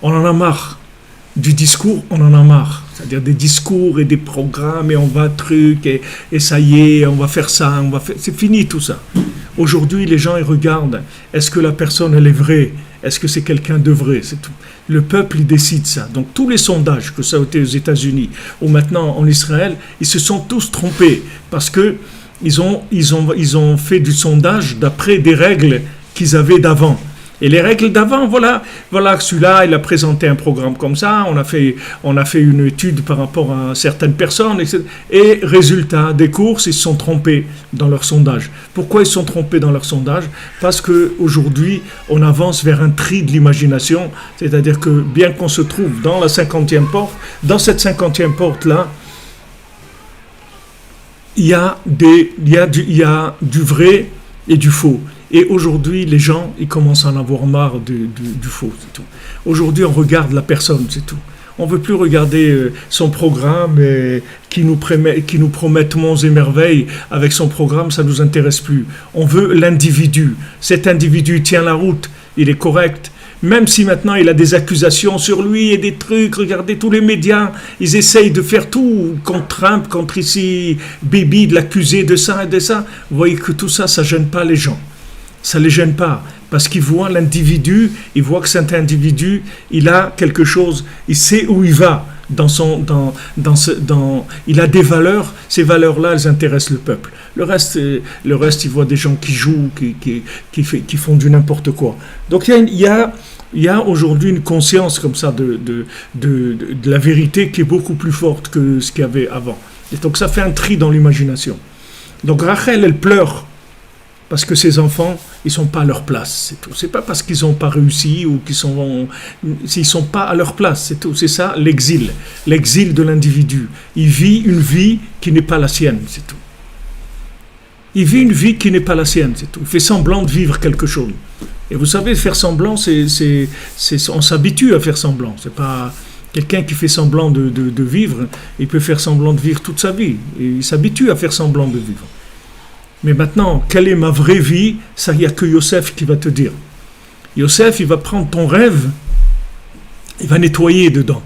On en a marre. Du discours, on en a marre. C'est-à-dire des discours et des programmes, et on va et ça y est, on va faire ça, c'est fini tout ça. Aujourd'hui, les gens, ils regardent, est-ce que la personne, elle est vraie? Est-ce que c'est quelqu'un de vrai? C'est tout. Le peuple, il décide ça. Donc tous les sondages, que ça a été aux États-Unis ou maintenant en Israël, ils se sont tous trompés parce que ils ont fait du sondage d'après des règles qu'ils avaient d'avant. Et les règles d'avant, voilà, celui-là, il a présenté un programme comme ça, on a fait une étude par rapport à certaines personnes, etc. Et résultat des courses, ils se sont trompés dans leur sondage. Pourquoi ils se sont trompés dans leur sondage? Parce qu'aujourd'hui, on avance vers un tri de l'imagination, c'est-à-dire que bien qu'on se trouve dans la 50e porte, dans cette 50e porte-là, il y a du vrai et du faux. Et aujourd'hui, les gens, ils commencent à en avoir marre du faux, c'est tout. Aujourd'hui, on regarde la personne, c'est tout. On ne veut plus regarder son programme qui nous promette monts et merveilles. Avec son programme, ça ne nous intéresse plus. On veut l'individu. Cet individu tient la route, il est correct. Même si maintenant il a des accusations sur lui et des trucs, regardez tous les médias, ils essayent de faire tout contre Trump, contre ici, Bibi, de l'accuser de ça et de ça. Vous voyez que tout ça, ça ne gêne pas les gens. Ça ne les gêne pas, parce qu'ils voient l'individu, ils voient que cet individu, il a quelque chose, il sait où il va, il a des valeurs, ces valeurs-là, elles intéressent le peuple. Le reste, ils voient des gens qui jouent, qui font du n'importe quoi. Donc il y a aujourd'hui une conscience comme ça de la vérité qui est beaucoup plus forte que ce qu'il y avait avant. Et donc ça fait un tri dans l'imagination. Donc Rachel, elle pleure, parce que ces enfants, ils ne sont pas à leur place, c'est tout. C'est pas parce qu'ils n'ont pas réussi ou s'ils ne sont pas à leur place, c'est tout. C'est ça l'exil de l'individu. Il vit une vie qui n'est pas la sienne, c'est tout. Il vit une vie qui n'est pas la sienne, c'est tout. Il fait semblant de vivre quelque chose. Et vous savez, faire semblant, on s'habitue à faire semblant. C'est pas quelqu'un qui fait semblant de vivre, il peut faire semblant de vivre toute sa vie. Et il s'habitue à faire semblant de vivre. Mais maintenant, quelle est ma vraie vie? Ça, il n'y a que Yosef qui va te dire. Yosef, il va prendre ton rêve, il va nettoyer dedans.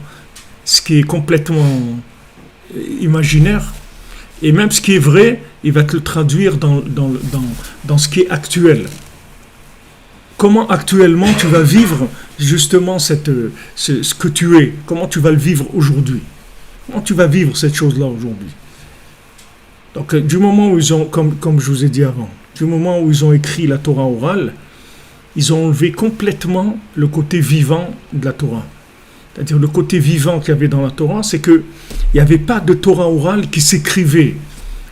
Ce qui est complètement imaginaire. Et même ce qui est vrai, il va te le traduire dans ce qui est actuel. Comment actuellement tu vas vivre justement ce que tu es? Comment tu vas le vivre aujourd'hui? Comment tu vas vivre cette chose-là aujourd'hui? Donc, du moment où ils ont, comme je vous ai dit avant, du moment où ils ont écrit la Torah orale, ils ont enlevé complètement le côté vivant de la Torah. C'est-à-dire le côté vivant qu'il y avait dans la Torah, c'est qu'il n'y avait pas de Torah orale qui s'écrivait.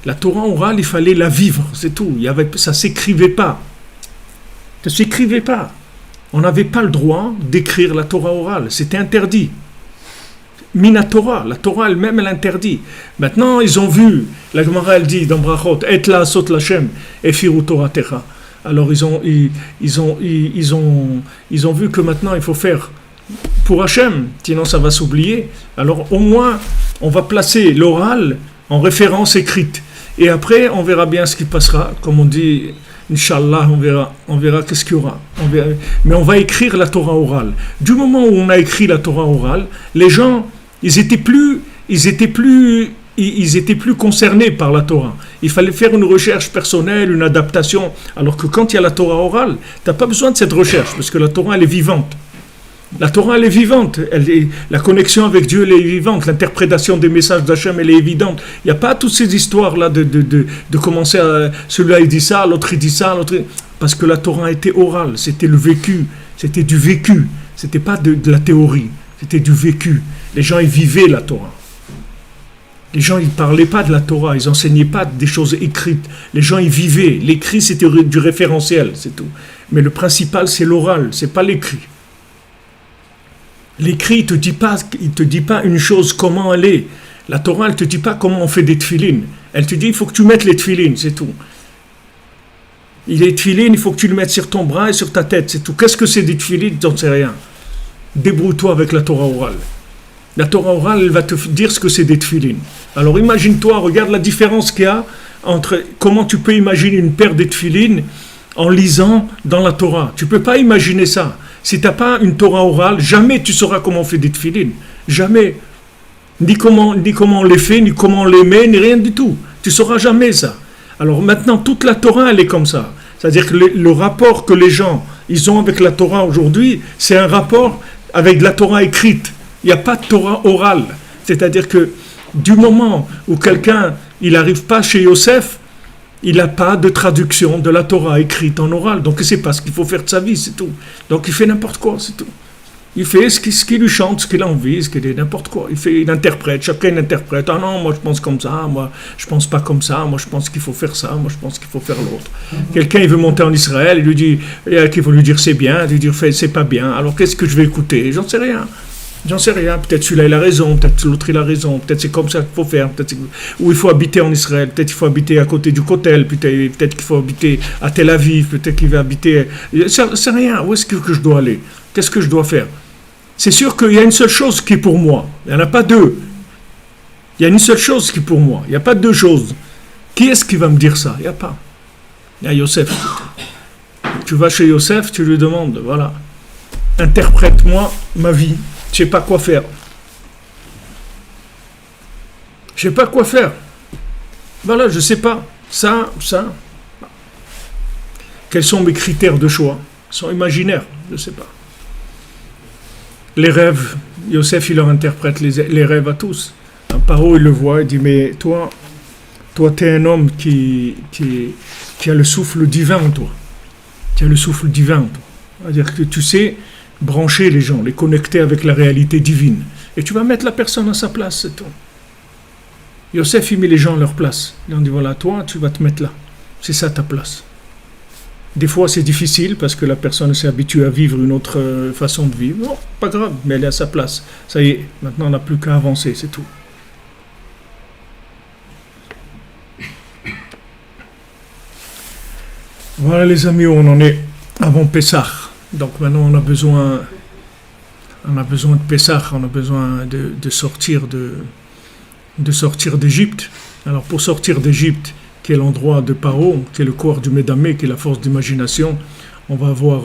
La Torah orale, il fallait la vivre, c'est tout. Ça ne s'écrivait pas. Ça ne s'écrivait pas. On n'avait pas le droit d'écrire la Torah orale. C'était interdit. Minatora, la Torah elle-même elle interdit. Maintenant ils ont vu, la Gemara elle dit dans Brachot, et la sot lachem, efiru toratecha. Alors ils ont vu que maintenant il faut faire pour Hachem, sinon ça va s'oublier. Alors au moins on va placer l'oral en référence écrite. Et après on verra bien ce qui passera, comme on dit. Inch'Allah, on verra qu'est-ce qu'il y aura. Mais on va écrire la Torah orale. Du moment où on a écrit la Torah orale, les gens, ils étaient plus concernés par la Torah. Il fallait faire une recherche personnelle, une adaptation. Alors que quand il y a la Torah orale, tu n'as pas besoin de cette recherche, parce que la Torah, elle est vivante. La Torah, elle est vivante. La connexion avec Dieu, elle est vivante. L'interprétation des messages d'Hachem, elle est évidente. Il n'y a pas toutes ces histoires-là de commencer à... Celui-là, il dit ça, l'autre, il dit ça, l'autre... Parce que la Torah était orale. C'était le vécu. C'était du vécu. C'était pas de la théorie. C'était du vécu. Les gens, ils vivaient la Torah. Les gens, ils ne parlaient pas de la Torah. Ils n'enseignaient pas des choses écrites. Les gens, ils vivaient. L'écrit, c'était du référentiel, c'est tout. Mais le principal, c'est l'oral. C'est pas l'écrit. L'écrit, il te dit pas une chose, comment elle est. La Torah, elle ne te dit pas comment on fait des tefilines. Elle te dit, il faut que tu mettes les tefilines, c'est tout. Les tefilines, il faut que tu le mettes sur ton bras et sur ta tête, c'est tout. Qu'est-ce que c'est des tefilines? J'en sais rien. Débrouille-toi avec la Torah orale. La Torah orale, elle va te dire ce que c'est des tefilines. Alors imagine-toi, regarde la différence qu'il y a entre comment tu peux imaginer une paire de tefilines en lisant dans la Torah. Tu ne peux pas imaginer ça. Si tu n'as pas une Torah orale, jamais tu sauras comment on fait des tefilines. Jamais. Ni comment on les fait, ni comment on les met, ni rien du tout. Tu ne sauras jamais ça. Alors maintenant, toute la Torah, elle est comme ça. C'est-à-dire que le rapport que les gens ils ont avec la Torah aujourd'hui, c'est un rapport avec de la Torah écrite. Il n'y a pas de Torah orale. C'est-à-dire que du moment où quelqu'un, il n'arrive pas chez Yosef, il n'a pas de traduction de la Torah écrite en oral. Donc il ne sait pas ce qu'il faut faire de sa vie, c'est tout. Donc il fait n'importe quoi, c'est tout. Il fait ce qui lui chante, ce qu'il a envie, ce qu'il est, n'importe quoi. Il interprète, chacun interprète. Ah non, moi je pense comme ça, moi je pense pas comme ça, moi je pense qu'il faut faire ça, moi je pense qu'il faut faire l'autre. Quelqu'un il veut monter en Israël, il lui dit qu'il faut lui dire c'est bien, il lui dire c'est pas bien. Alors qu'est-ce que je vais écouter? J'en sais rien. Peut-être celui-là il a raison, peut-être l'autre il a raison, peut-être c'est comme ça qu'il faut faire, ou il faut habiter en Israël, peut-être il faut habiter à côté du Kotel, peut-être qu'il faut habiter à Tel Aviv, peut-être qu'il va habiter... C'est rien, où est-ce que je dois aller? Qu'est-ce que je dois faire? C'est sûr qu'il y a une seule chose qui est pour moi, il n'y en a pas deux. Il y a une seule chose qui est pour moi, il n'y a pas deux choses. Qui est-ce qui va me dire ça? Il n'y a pas. Il y a Yosef. Tu vas chez Yosef, tu lui demandes, voilà, interprète-moi ma vie. Je ne sais pas quoi faire. Je ne sais pas quoi faire. Voilà, je ne sais pas. Ça. Quels sont mes critères de choix? Ils sont imaginaires, je ne sais pas. Les rêves, Yosef, il leur interprète les rêves à tous. Un paro, il le voit, il dit, mais toi, tu es un homme qui a le souffle divin en toi. Tu as le souffle divin en toi. C'est-à-dire que tu sais brancher les gens, les connecter avec la réalité divine. Et tu vas mettre la personne à sa place, c'est tout. Yosef, il met les gens à leur place. Il leur dit, voilà, toi, tu vas te mettre là. C'est ça ta place. Des fois, c'est difficile parce que la personne s'est habituée à vivre une autre façon de vivre. Non, pas grave, mais elle est à sa place. Ça y est, maintenant, on n'a plus qu'à avancer, c'est tout. Voilà, les amis, où on en est avant Pessah. Donc maintenant on a besoin de Pessah, on a besoin de sortir d'Égypte. Alors pour sortir d'Égypte, qui est l'endroit de Paro, qui est le corps du Médamé, qui est la force d'imagination, on va devoir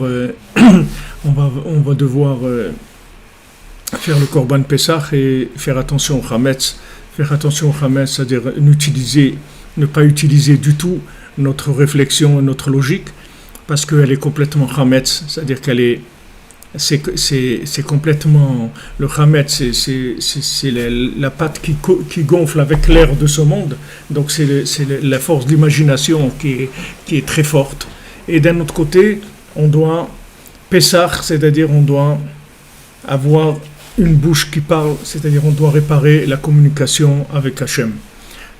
faire le Korban Pessah et faire attention au Hametz. Faire attention au Hametz, c'est-à-dire ne pas utiliser du tout notre réflexion et notre logique, parce qu'elle est complètement Hametz, c'est-à-dire c'est complètement... Le Hametz, c'est la pâte qui gonfle avec l'air de ce monde, donc c'est la force d'imagination qui est très forte. Et d'un autre côté, on doit Pessah, c'est-à-dire on doit avoir une bouche qui parle, c'est-à-dire on doit réparer la communication avec Hachem.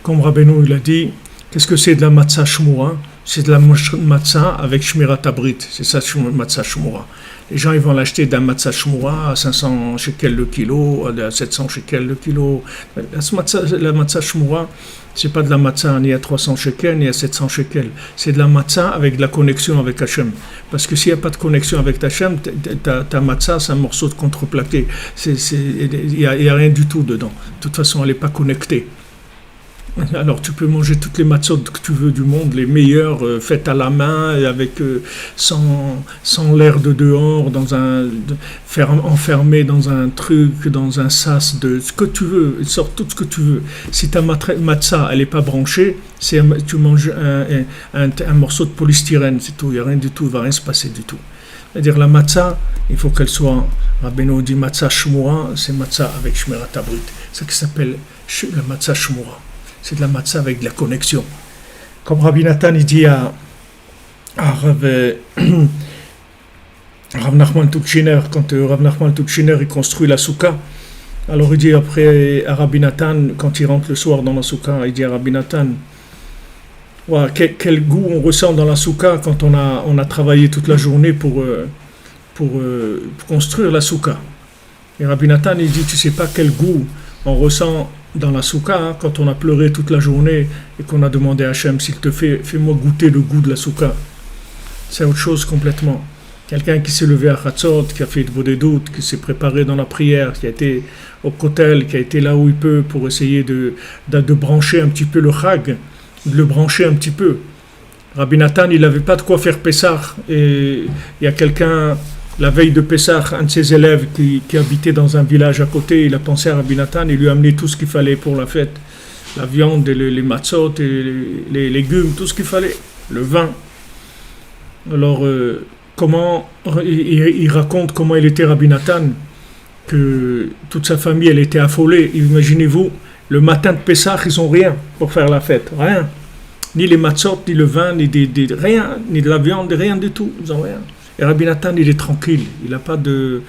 Comme Rabbeinu il a dit, qu'est-ce que c'est de la matzah shmura? c'est de la matzah avec Shmirat Abrit. C'est ça, matzah Shmura. Les gens, ils vont l'acheter d'un matzah Shmura à 500 shekels le kilo, à 700 shekels le kilo. La matzah Shmura, c'est pas de la matzah ni à 300 shekels, ni à 700 shekels. C'est de la matzah avec de la connexion avec Hachem. Parce que s'il n'y a pas de connexion avec Hachem, ta matzah, c'est un morceau de contreplaqué. Il n'y a rien du tout dedans. De toute façon, elle n'est pas connectée. Alors tu peux manger toutes les matzot que tu veux du monde, les meilleures, faites à la main, et avec sans l'air de dehors, enfermé dans un truc, dans un sas de ce que tu veux, sort tout ce que tu veux. Si ta matzah, elle n'est pas branchée, tu manges un morceau de polystyrène, c'est tout, il n'y a rien du tout, il ne va rien se passer du tout. C'est-à-dire la matzah, il faut qu'elle soit, Rabbeinu dit matzah shmura, c'est matzah avec shmirat abrit, c'est ce qui s'appelle la matzah shmura. C'est de la matzah avec de la connexion. Comme Rabbi Nathan, il dit à Rav Nachman Tuchiner, quand Rav Nachman Tuchiner il construit la soukha, alors il dit après à Rabbi Nathan, quand il rentre le soir dans la soukha, il dit à Rabbi Nathan, ouais, quel goût on ressent dans la soukha quand on a travaillé toute la journée pour construire la soukha. Et Rabbi Nathan, il dit, tu sais pas quel goût on ressent dans la soukha, quand on a pleuré toute la journée et qu'on a demandé à Hachem, s'il te fait, fais-moi goûter le goût de la soukha. C'est autre chose complètement. Quelqu'un qui s'est levé à Chatzot, qui a fait des doutes, qui s'est préparé dans la prière, qui a été au kotel, qui a été là où il peut pour essayer de brancher un petit peu le chag, de le brancher un petit peu. Rabbi Nathan, il n'avait pas de quoi faire Pessah, et il y a quelqu'un, la veille de Pessah, un de ses élèves qui habitait dans un village à côté, il a pensé à Rabbi Nathan, il lui a amené tout ce qu'il fallait pour la fête. La viande, les matzot, et les légumes, tout ce qu'il fallait, le vin. Alors, il raconte comment il était Rabbi Nathan, que toute sa famille, elle était affolée. Imaginez-vous, le matin de Pessah, ils n'ont rien pour faire la fête, rien. Ni les matzot, ni le vin, ni rien, ni de la viande, rien du tout, ils n'ont rien. Et Rabbi Nathan, il est tranquille, il n'a pas de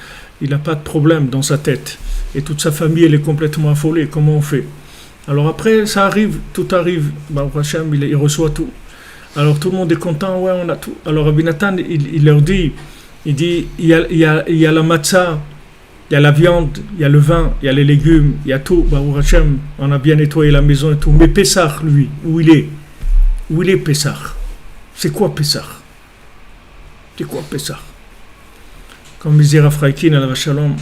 problème dans sa tête. Et toute sa famille, elle est complètement affolée. Comment on fait? Alors après, ça arrive, tout arrive. Baruch Hashem, il reçoit tout. Alors tout le monde est content, ouais, on a tout. Alors Rabbi Nathan, il leur dit, il y a la matzah, il y a la viande, il y a le vin, il y a les légumes, il y a tout. Baruch Hashem, on a bien nettoyé la maison et tout. Mais Pessah, lui, où il est? Où il est Pessah? C'est quoi Pessah? C'est quoi Pessah? Comme disait Rav Chaikin à la Shalom,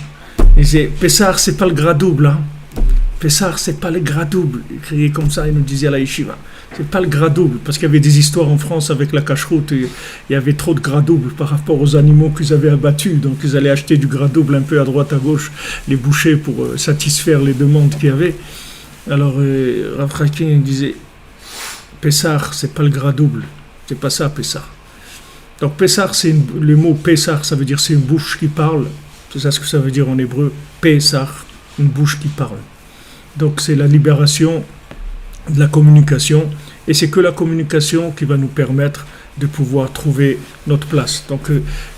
il disait Pessah, c'est pas le gras double. Hein? Pessah, c'est pas le gras double. Il criait comme ça, il nous disait à la yeshiva. C'est pas le gras double, parce qu'il y avait des histoires en France avec la cacheroute, il y avait trop de gras double par rapport aux animaux qu'ils avaient abattus, donc ils allaient acheter du gras double un peu à droite, à gauche, les bouchers pour satisfaire les demandes qu'il y avait. Alors Rav Chaikin disait Pessah, c'est pas le gras double, c'est pas ça Pessah. Donc Pessah, le mot Pessah, ça veut dire c'est une bouche qui parle. C'est ça ce que ça veut dire en hébreu. Pessah, une bouche qui parle. Donc c'est la libération de la communication. Et c'est que la communication qui va nous permettre de pouvoir trouver notre place. Donc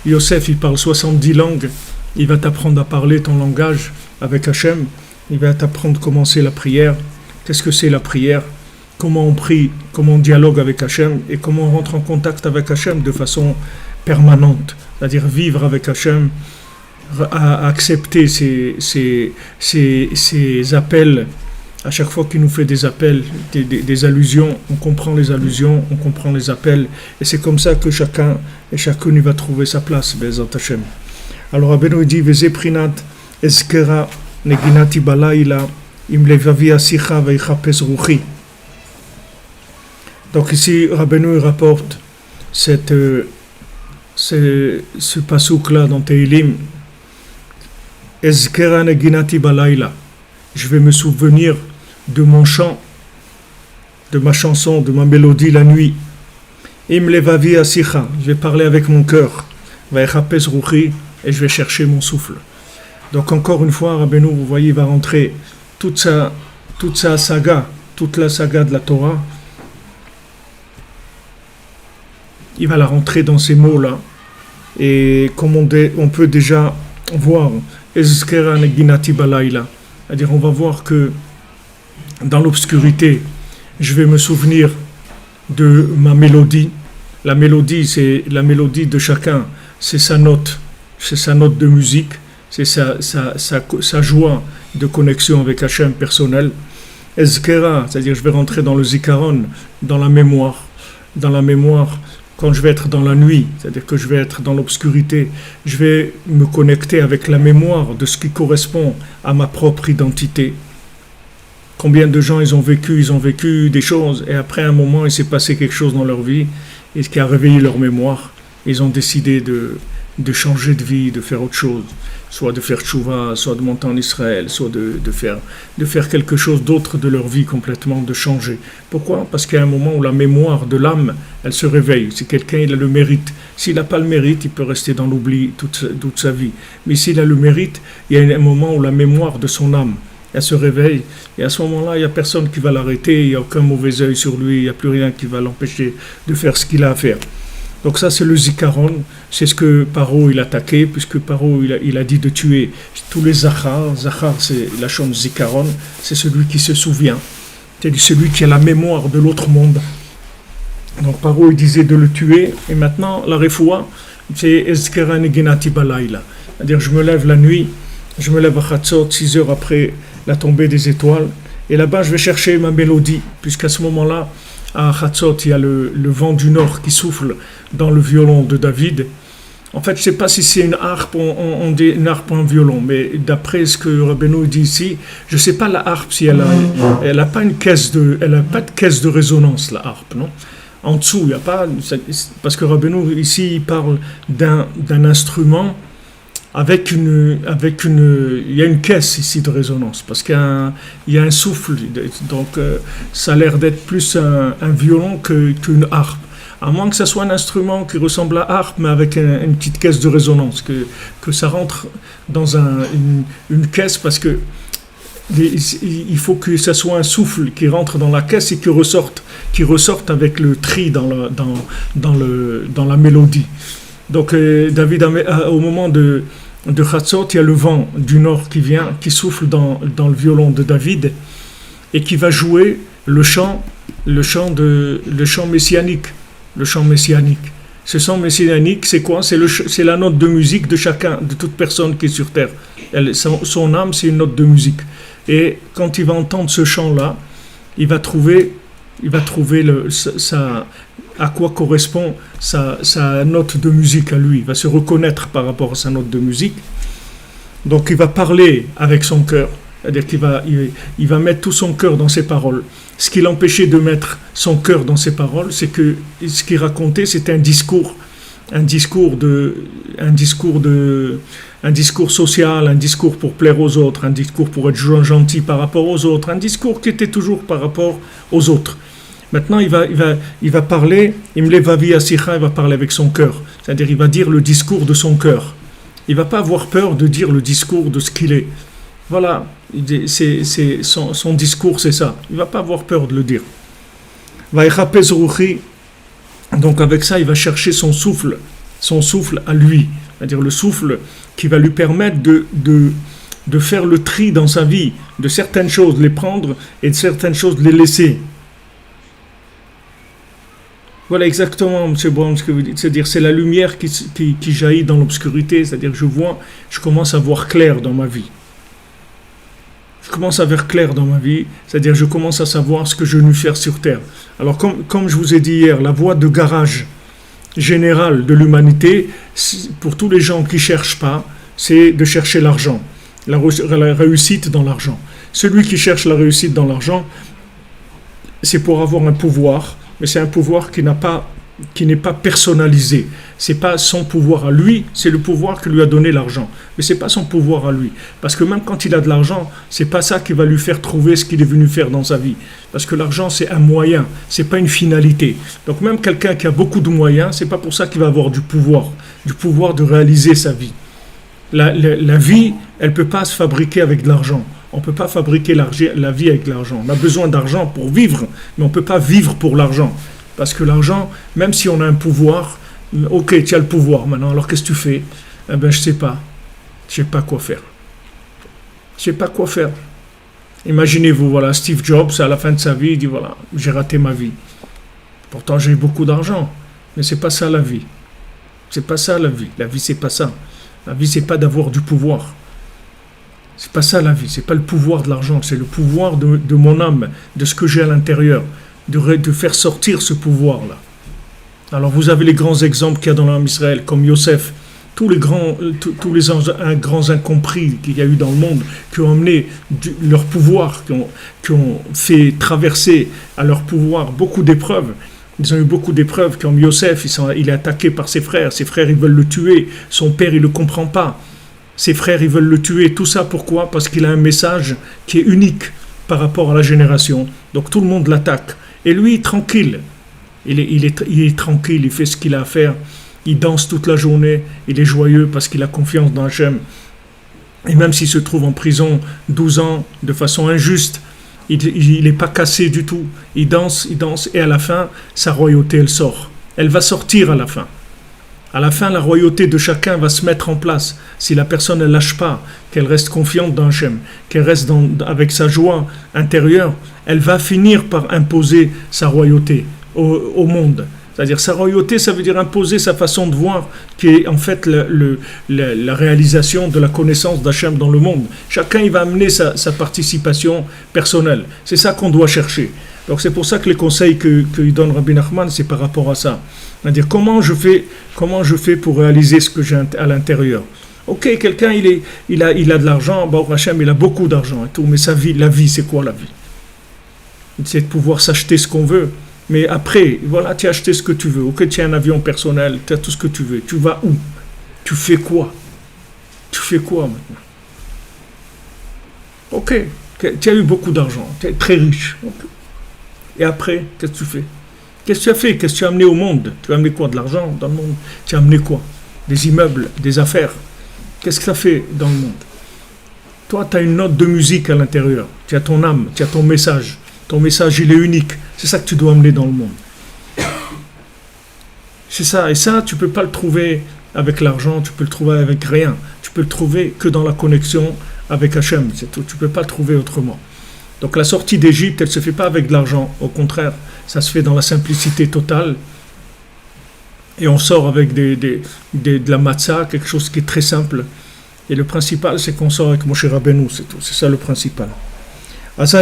Yosef, il parle 70 langues. Il va t'apprendre à parler ton langage avec Hachem. Il va t'apprendre comment c'est la prière. Qu'est-ce que c'est la prière? Comment on prie, comment on dialogue avec Hachem et comment on rentre en contact avec Hachem de façon permanente, c'est-à-dire vivre avec Hachem, accepter ses appels. À chaque fois qu'il nous fait des appels, des allusions, on comprend les allusions, on comprend les appels, et c'est comme ça que chacun et chacune va trouver sa place, Bezat Hachem. Alors Rabbeinu dit, Veze prinat ezkera neginati balayla im levavi asicha veichapez ruchi. Donc ici, Rabbeinu rapporte ce pasouk-là dans Tehillim. Ezkera neginati balayla. Je vais me souvenir de mon chant, de ma chanson, de ma mélodie la nuit. Im levavi asicha. Je vais parler avec mon cœur. Veichapez ruchi. Et je vais chercher mon souffle. Donc encore une fois, Rabbeinu, vous voyez, il va rentrer toute sa saga, toute la saga de la Torah. Il va la rentrer dans ces mots-là. Et comme on peut déjà voir, Ezkera neginati balayla. C'est-à-dire, on va voir que dans l'obscurité, je vais me souvenir de ma mélodie. La mélodie, c'est la mélodie de chacun, c'est sa note de musique, c'est sa joie de connexion avec Hachem personnel. Ezkera, c'est-à-dire je vais rentrer dans le zikaron, dans la mémoire, quand je vais être dans la nuit, c'est-à-dire que je vais être dans l'obscurité, je vais me connecter avec la mémoire de ce qui correspond à ma propre identité. Combien de gens ils ont vécu des choses, et après un moment il s'est passé quelque chose dans leur vie, et ce qui a réveillé leur mémoire, ils ont décidé de changer de vie, de faire autre chose, soit de faire tchouva, soit de monter en Israël, soit de faire quelque chose d'autre de leur vie complètement, de changer. Pourquoi? Parce qu'il y a un moment où la mémoire de l'âme, elle se réveille. Si quelqu'un il a le mérite, s'il n'a pas le mérite, il peut rester dans l'oubli toute sa vie. Mais s'il a le mérite, il y a un moment où la mémoire de son âme, elle se réveille, et à ce moment-là, il n'y a personne qui va l'arrêter, il n'y a aucun mauvais œil sur lui, il n'y a plus rien qui va l'empêcher de faire ce qu'il a à faire. Donc ça, c'est le zikaron, c'est ce que Paro il a attaqué, puisque Paro il a dit de tuer tous les zachar. Zachar, c'est la chose zikaron, c'est celui qui se souvient, c'est celui qui a la mémoire de l'autre monde. Donc Paro il disait de le tuer, et maintenant la refoua, c'est ezkera neginati balayla, c'est-à-dire je me lève la nuit, je me lève à Chatzot, 6 heures après la tombée des étoiles, et là-bas je vais chercher ma mélodie, puisqu'à ce moment-là, à Chatzot, il y a le vent du nord qui souffle dans le violon de David. En fait, je ne sais pas si c'est une harpe, on dit une harpe ou un violon, mais d'après ce que Rabbeinu dit ici, je ne sais pas la harpe si elle a pas de caisse de résonance, la harpe, non? En dessous, il n'y a pas, parce que Rabbeinu ici il parle d'un instrument avec une, il y a une caisse ici de résonance, parce qu'il y a un souffle, donc ça a l'air d'être plus un violon qu'une harpe. À moins que ce soit un instrument qui ressemble à harpe, mais avec une petite caisse de résonance, que ça rentre dans une caisse, parce que il faut que ça soit un souffle qui rentre dans la caisse et qui ressorte avec le tri dans la mélodie. Donc David, au moment de Chatzot, il y a le vent du nord qui vient, qui souffle dans le violon de David et qui va jouer le chant messianique. Le chant messianique. Ce chant messianique, c'est quoi? C'est la note de musique de chacun, de toute personne qui est sur terre. Son âme, c'est une note de musique. Et quand il va entendre ce chant-là, il va trouver à quoi correspond sa note de musique à lui. Il va se reconnaître par rapport à sa note de musique. Donc il va parler avec son cœur. C'est-à-dire qu'il va mettre tout son cœur dans ses paroles. Ce qui l'empêchait de mettre son cœur dans ses paroles, c'est que ce qu'il racontait, c'était un discours social, un discours pour plaire aux autres, un discours pour être gentil par rapport aux autres, un discours qui était toujours par rapport aux autres. Maintenant, il va parler, il va parler avec son cœur, c'est-à-dire il va dire le discours de son cœur. Il ne va pas avoir peur de dire le discours de ce qu'il est. Voilà, son discours, c'est ça. Il ne va pas avoir peur de le dire. Donc avec ça, il va chercher son souffle à lui, c'est-à-dire le souffle qui va lui permettre de faire le tri dans sa vie, de certaines choses les prendre et de certaines choses les laisser. Voilà exactement, M. Brown, ce que vous dites. C'est-à-dire c'est la lumière qui jaillit dans l'obscurité, c'est-à-dire je commence à voir clair dans ma vie. Je commence à voir clair dans ma vie, c'est-à-dire je commence à savoir ce que je veux faire sur Terre. Alors comme je vous ai dit hier, la voie de garage générale de l'humanité, pour tous les gens qui ne cherchent pas, c'est de chercher l'argent, la réussite dans l'argent. Celui qui cherche la réussite dans l'argent, c'est pour avoir un pouvoir, mais c'est un pouvoir qui n'est pas personnalisé. C'est pas son pouvoir à lui, c'est le pouvoir que lui a donné l'argent. Mais c'est pas son pouvoir à lui. Parce que même quand il a de l'argent, c'est pas ça qui va lui faire trouver ce qu'il est venu faire dans sa vie. Parce que l'argent, c'est un moyen, c'est pas une finalité. Donc même quelqu'un qui a beaucoup de moyens, c'est pas pour ça qu'il va avoir du pouvoir de réaliser sa vie. La vie, elle peut pas se fabriquer avec de l'argent. On peut pas fabriquer la vie avec de l'argent. On a besoin d'argent pour vivre, mais on peut pas vivre pour l'argent. Parce que l'argent, même si on a un pouvoir, ok, tu as le pouvoir maintenant, alors qu'est-ce que tu fais? Eh bien, je sais pas quoi faire. Je sais pas quoi faire. Imaginez-vous, voilà, Steve Jobs, à la fin de sa vie, il dit, voilà, j'ai raté ma vie. Pourtant, j'ai beaucoup d'argent. Mais c'est pas ça la vie. C'est pas ça la vie. La vie, c'est pas ça. La vie, c'est pas d'avoir du pouvoir. C'est pas ça la vie. C'est pas le pouvoir de l'argent. C'est le pouvoir de mon âme, de ce que j'ai à l'intérieur, de faire sortir ce pouvoir-là. Alors vous avez les grands exemples qu'il y a dans l'âme d'Israël, comme Yosef, tous les grands incompris qu'il y a eu dans le monde, qui ont amené leur pouvoir, qui ont fait traverser à leur pouvoir beaucoup d'épreuves. Ils ont eu beaucoup d'épreuves, comme Yosef, il est attaqué par ses frères ils veulent le tuer, son père il ne le comprend pas, ses frères ils veulent le tuer, tout ça pourquoi? Parce qu'il a un message qui est unique par rapport à la génération, donc tout le monde l'attaque, et lui tranquille, il est tranquille, il fait ce qu'il a à faire, il danse toute la journée, il est joyeux parce qu'il a confiance dans Hachem, et même s'il se trouve en prison 12 ans de façon injuste, il n'est pas cassé du tout. Il danse, et à la fin, sa royauté, elle sort. Elle va sortir à la fin. À la fin, la royauté de chacun va se mettre en place. Si la personne ne lâche pas, qu'elle reste confiante dans Hachem, qu'elle reste avec sa joie intérieure, elle va finir par imposer sa royauté au monde. C'est-à-dire sa royauté, ça veut dire imposer sa façon de voir, qui est en fait la réalisation de la connaissance d'Hachem dans le monde. Chacun il va amener sa participation personnelle. C'est ça qu'on doit chercher. Donc c'est pour ça que les conseils que donne Rabbi Nachman, c'est par rapport à ça. C'est-à-dire comment je fais pour réaliser ce que j'ai à l'intérieur. Ok, quelqu'un il a de l'argent, Baruch Hachem, il a beaucoup d'argent et tout, mais la vie, c'est quoi la vie? C'est de pouvoir s'acheter ce qu'on veut. Mais après, voilà, tu as acheté ce que tu veux. Ok, tu as un avion personnel, tu as tout ce que tu veux. Tu vas où? Tu fais quoi? Tu fais quoi maintenant? Ok, tu as eu beaucoup d'argent, tu es très riche. Okay. Et après, qu'est-ce que tu fais? Qu'est-ce que tu as fait? Qu'est-ce que tu as amené au monde? Tu as amené quoi? De l'argent dans le monde? Tu as amené quoi? Des immeubles, des affaires. Qu'est-ce que tu as fait dans le monde? Toi, tu as une note de musique à l'intérieur. Tu as ton âme, tu as ton message. Ton message, il est unique. C'est ça que tu dois amener dans le monde. C'est ça. Et ça, tu ne peux pas le trouver avec l'argent, tu peux le trouver avec rien. Tu peux le trouver que dans la connexion avec Hachem. C'est tout. Tu ne peux pas le trouver autrement. Donc la sortie d'Égypte, elle ne se fait pas avec de l'argent. Au contraire, ça se fait dans la simplicité totale. Et on sort avec de la matzah, quelque chose qui est très simple. Et le principal, c'est qu'on sort avec Moshe Rabbeinu, c'est tout. C'est ça le principal. Donc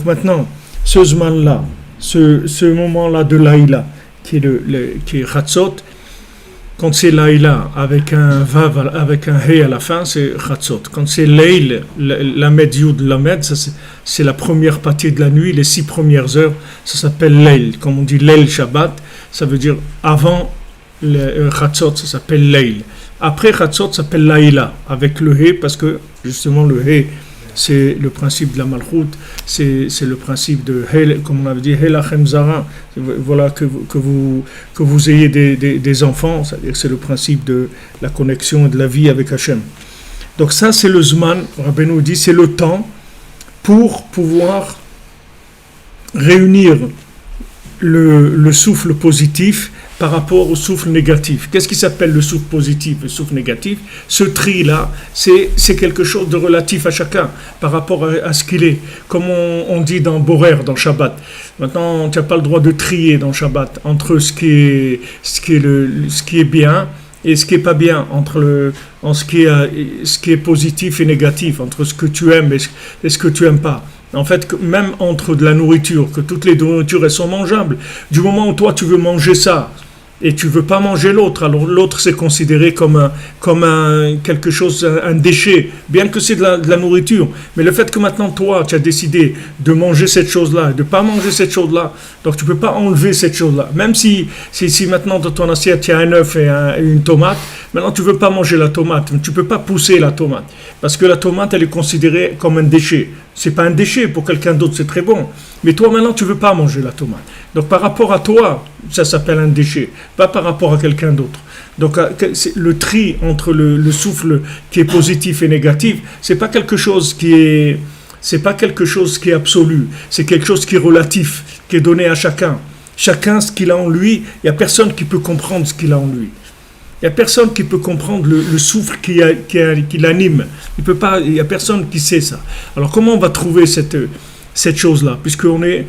maintenant, ce zman-là, ce moment-là de Laïla, qui est Chatzot, quand c'est Laïla avec un Vav, avec un He à la fin, c'est Chatzot. Quand c'est Leil, Lamed Yud Lamed, c'est la première partie de la nuit, les 6 premières heures, ça s'appelle Leil. Comme on dit Leil Shabbat, ça veut dire avant le Chatzot, ça s'appelle Leil. Après Chatzot, ça s'appelle Laïla, avec le He, parce que justement le He, c'est le principe de la Malchut, c'est le principe de Hel, comme on avait dit, Helachem Zara, voilà, que vous ayez des enfants, c'est-à-dire que c'est le principe de la connexion et de la vie avec Hachem. Donc ça, c'est le Zman, Rabbeinu dit, c'est le temps pour pouvoir réunir le souffle positif par rapport au souffle négatif. Qu'est-ce qui s'appelle le souffle positif, le souffle négatif? Ce tri-là, c'est quelque chose de relatif à chacun par rapport à ce qu'il est. Comme on dit dans Borer, dans Shabbat. Maintenant, tu n'as pas le droit de trier dans Shabbat entre ce qui est bien et ce qui est pas bien, entre ce qui est positif et négatif, entre ce que tu aimes et ce que tu aimes pas. En fait, même entre de la nourriture, que toutes les nourritures elles sont mangeables, du moment où toi tu veux manger ça et tu veux pas manger l'autre, alors l'autre c'est considéré comme quelque chose, un déchet, bien que c'est de la nourriture. Mais le fait que maintenant toi tu as décidé de manger cette chose-là, de pas manger cette chose-là, donc tu peux pas enlever cette chose-là. Même si maintenant dans ton assiette il y a un œuf et une tomate, maintenant tu veux pas manger la tomate, mais tu peux pas pousser la tomate, parce que la tomate elle est considérée comme un déchet. C'est pas un déchet, pour quelqu'un d'autre c'est très bon, mais toi maintenant tu veux pas manger la tomate. Donc par rapport à toi, ça s'appelle un déchet, pas par rapport à quelqu'un d'autre. Donc le tri entre le souffle qui est positif et négatif, c'est pas quelque chose qui est absolu, c'est quelque chose qui est relatif, qui est donné à chacun. Chacun ce qu'il a en lui, il y a personne qui peut comprendre ce qu'il a en lui. Il n'y a personne qui peut comprendre le souffle qui l'anime. Il n'y a personne qui sait ça. Alors comment on va trouver cette cette chose-là, puisqu'on est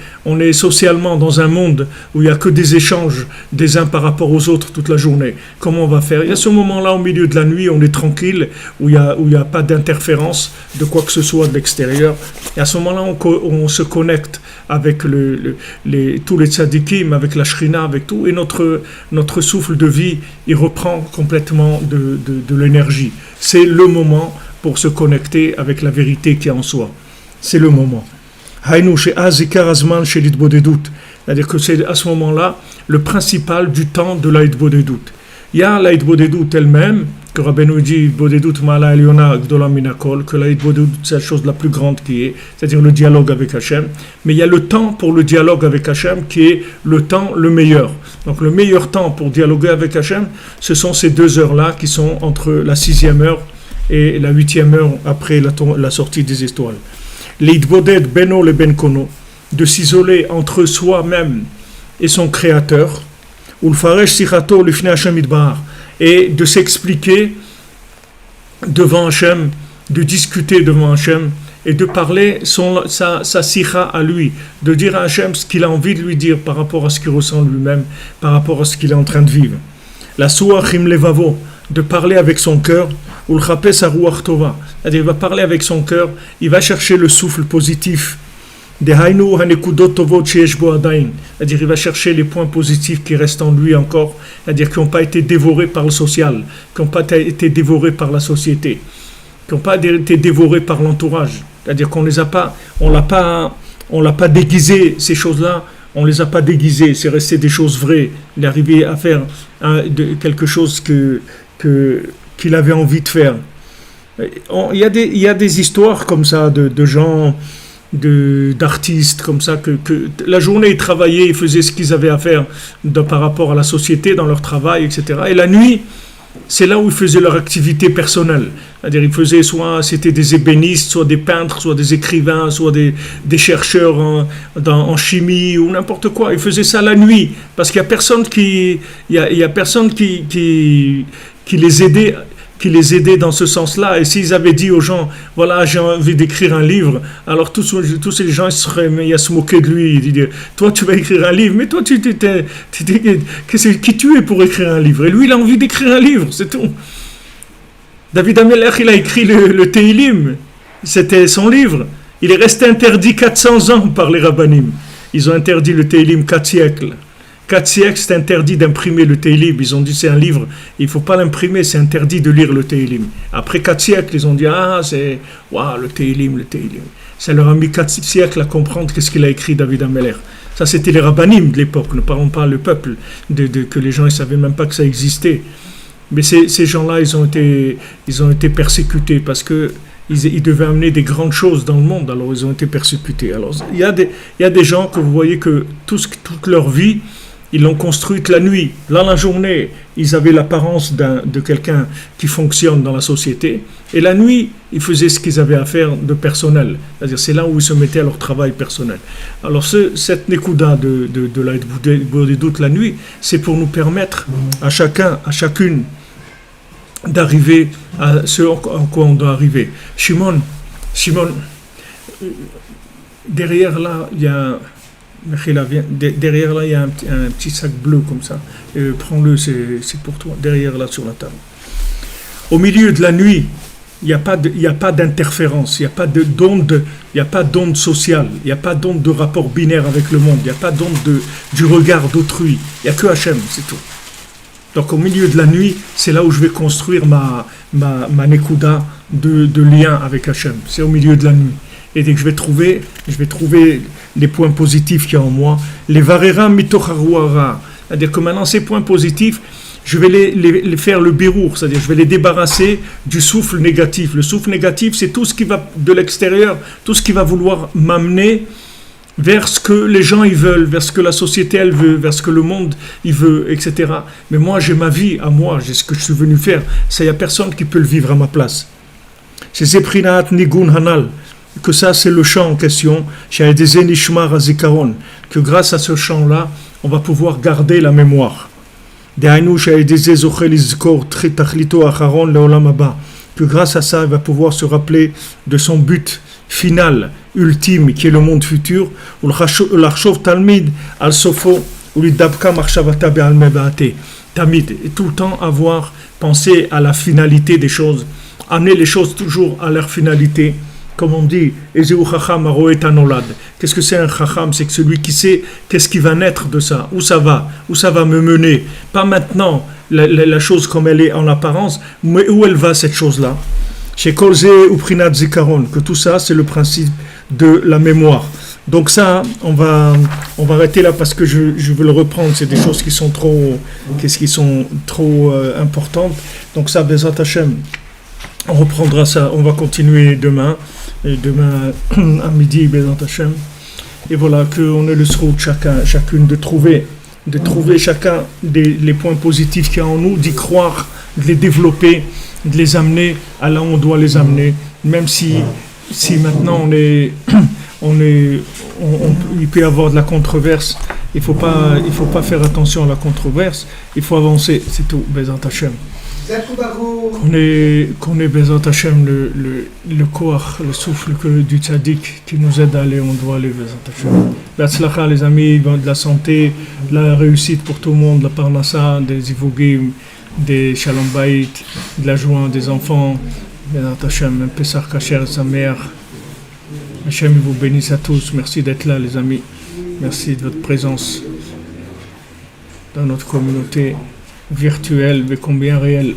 socialement dans un monde où il n'y a que des échanges des uns par rapport aux autres toute la journée. Comment on va faire? Il y a ce moment-là au milieu de la nuit, on est tranquille, où il n'y a pas d'interférence de quoi que ce soit de l'extérieur. Et à ce moment-là, on se connecte avec tous les tzadikim, avec la shrina, avec tout, et notre souffle de vie, il reprend complètement de l'énergie. C'est le moment pour se connecter avec la vérité qui est en soi. C'est le moment. C'est-à-dire que c'est à ce moment-là le principal du temps de la Hitbodedut. Il y a la Hitbodedut elle-même, que Rabbeinu dit Hitbodedut ma'ala eliona gdola min hakol, que la Hitbodedut c'est la chose la plus grande qui est, c'est-à-dire le dialogue avec Hachem. Mais il y a le temps pour le dialogue avec Hachem qui est le temps le meilleur. Donc le meilleur temps pour dialoguer avec Hachem, ce sont ces 2 heures-là qui sont entre la 6e heure et la 8e heure après la sortie des étoiles. L'Hitboded beno le ben kono, de s'isoler entre soi-même et son créateur, ou le faresh sichato le fnei Hashem idbar, et de s'expliquer devant Hashem, de discuter devant Hashem, et de parler sa sikha à lui, de dire à Hashem ce qu'il a envie de lui dire par rapport à ce qu'il ressent lui-même, par rapport à ce qu'il est en train de vivre. La suachim levavo, de parler avec son cœur, ou le chapes à ruach tova, c'est-à-dire il va parler avec son cœur, il va chercher le souffle positif, c'est-à-dire il va chercher les points positifs qui restent en lui encore, c'est-à-dire qui n'ont pas été dévorés par le social, qui n'ont pas été dévorés par la société, qui n'ont pas été dévorés par l'entourage, c'est-à-dire qu'on l'a pas déguisé, ces choses-là, on les a pas déguisées, c'est resté des choses vraies. Il est arrivé à faire quelque chose qu'il avait envie de faire. Il y a des histoires comme ça de gens, d'artistes comme ça, que la journée ils travaillaient, ils faisaient ce qu'ils avaient à faire par rapport à la société, dans leur travail, etc. Et la nuit, c'est là où ils faisaient leur activité personnelle. C'est-à-dire ils faisaient c'était des ébénistes, soit des peintres, soit des écrivains, soit des chercheurs en chimie ou n'importe quoi. Ils faisaient ça la nuit parce qu'il y a personne qui les aidait dans ce sens-là. Et s'ils avaient dit aux gens, voilà, j'ai envie d'écrire un livre, alors tous ces gens ils seraient mis à se moquer de lui. Ils disaient, toi tu vas écrire un livre, mais toi qui tu es pour écrire un livre? Et lui il a envie d'écrire un livre, c'est tout. David Amelech, il a écrit le Teilim, c'était son livre. Il est resté interdit 400 ans par les rabbanim. Ils ont interdit le Teilim 4 siècles. 4 siècles, c'est interdit d'imprimer le Teilim. Ils ont dit, c'est un livre, il ne faut pas l'imprimer, c'est interdit de lire le Teilim. Après 4 siècles, ils ont dit, le Teilim. Ça leur a mis 4 siècles à comprendre qu'est-ce qu'il a écrit David Amelech. Ça, c'était les rabbanim de l'époque, ne parlons pas le peuple, que les gens ne savaient même pas que ça existait. Mais ces gens-là, ils ont été persécutés parce qu'ils devaient amener des grandes choses dans le monde, alors ils ont été persécutés. Alors, il y a des gens que vous voyez que toute leur vie, ils l'ont construite la nuit. Là, la journée, ils avaient l'apparence de quelqu'un qui fonctionne dans la société. Et la nuit, ils faisaient ce qu'ils avaient à faire de personnel. C'est-à-dire, c'est là où ils se mettaient à leur travail personnel. Alors, cette Nekuda de la Hitbodedut la nuit, c'est pour nous permettre à chacune, d'arriver à ce en quoi on doit arriver. Shimon, derrière là, il y a... Derrière là, il y a un petit sac bleu comme ça. Prends-le, c'est pour toi. Derrière là, sur la table. Au milieu de la nuit, il n'y a pas d'interférence, il n'y a pas d'onde, il n'y a pas d'onde sociale, il n'y a pas d'onde de rapport binaire avec le monde, il n'y a pas d'onde du regard d'autrui. Il n'y a que Hachem, c'est tout. Donc au milieu de la nuit, c'est là où je vais construire ma nekuda de lien avec Hachem. C'est au milieu de la nuit. Et dès que je vais trouver les points positifs qu'il y a en moi, les varera mitocharuara, c'est-à-dire que maintenant ces points positifs, je vais les faire le birour, c'est-à-dire je vais les débarrasser du souffle négatif. Le souffle négatif, c'est tout ce qui va de l'extérieur, tout ce qui va vouloir m'amener vers ce que les gens ils veulent, vers ce que la société elle veut, vers ce que le monde il veut, etc. Mais moi j'ai ma vie à moi, j'ai ce que je suis venu faire. Ça, il n'y a personne qui peut le vivre à ma place. C'est Zeprinat Nigun Hanal, que ça c'est le chant en question, que grâce à ce chant-là, on va pouvoir garder la mémoire. Que grâce à ça, il va pouvoir se rappeler de son but final, ultime, qui est le monde futur, ולחשוב תלמיד על סופו ולדבקה מחשבתה בעלמא בעתה. Tamid, et tout le temps avoir pensé à la finalité des choses, amener les choses toujours à leur finalité. Comme on dit, qu'est-ce que c'est un chacham? C'est que celui qui sait qu'est-ce qui va naître de ça, où ça va me mener. Pas maintenant la chose comme elle est en apparence, mais où elle va cette chose-là. Chez Kolze ou Prinat Zikaron, que tout ça c'est le principe de la mémoire. Donc ça, on va arrêter là parce que je veux le reprendre. C'est des choses qui sont trop importantes. Donc ça, Bezrat Hashem, on reprendra ça. On va continuer demain. Et demain à midi, Bezrat Hashem. Et voilà, qu'on ait le srout chacune de trouver chacun les points positifs qu'il y a en nous, d'y croire, de les développer, de les amener à là où on doit les amener. Même si maintenant il peut y avoir de la controverse, il faut pas faire attention à la controverse, il faut avancer, c'est tout, Bezrat Hashem. Qu'on ait Bezrat Hashem le koach, le souffle du tzaddik qui nous aide à aller, on doit aller Bezrat Hashem. L'atzlacha les amis, de la santé, de la réussite pour tout le monde, la parnassa, des ivogim, des shalom bayit, de la joie des enfants, Bezrat Hashem, un Pesach Kasher, sa mère. Hachem vous bénisse à tous. Merci d'être là, les amis. Merci de votre présence dans notre communauté virtuelle, mais combien réelle.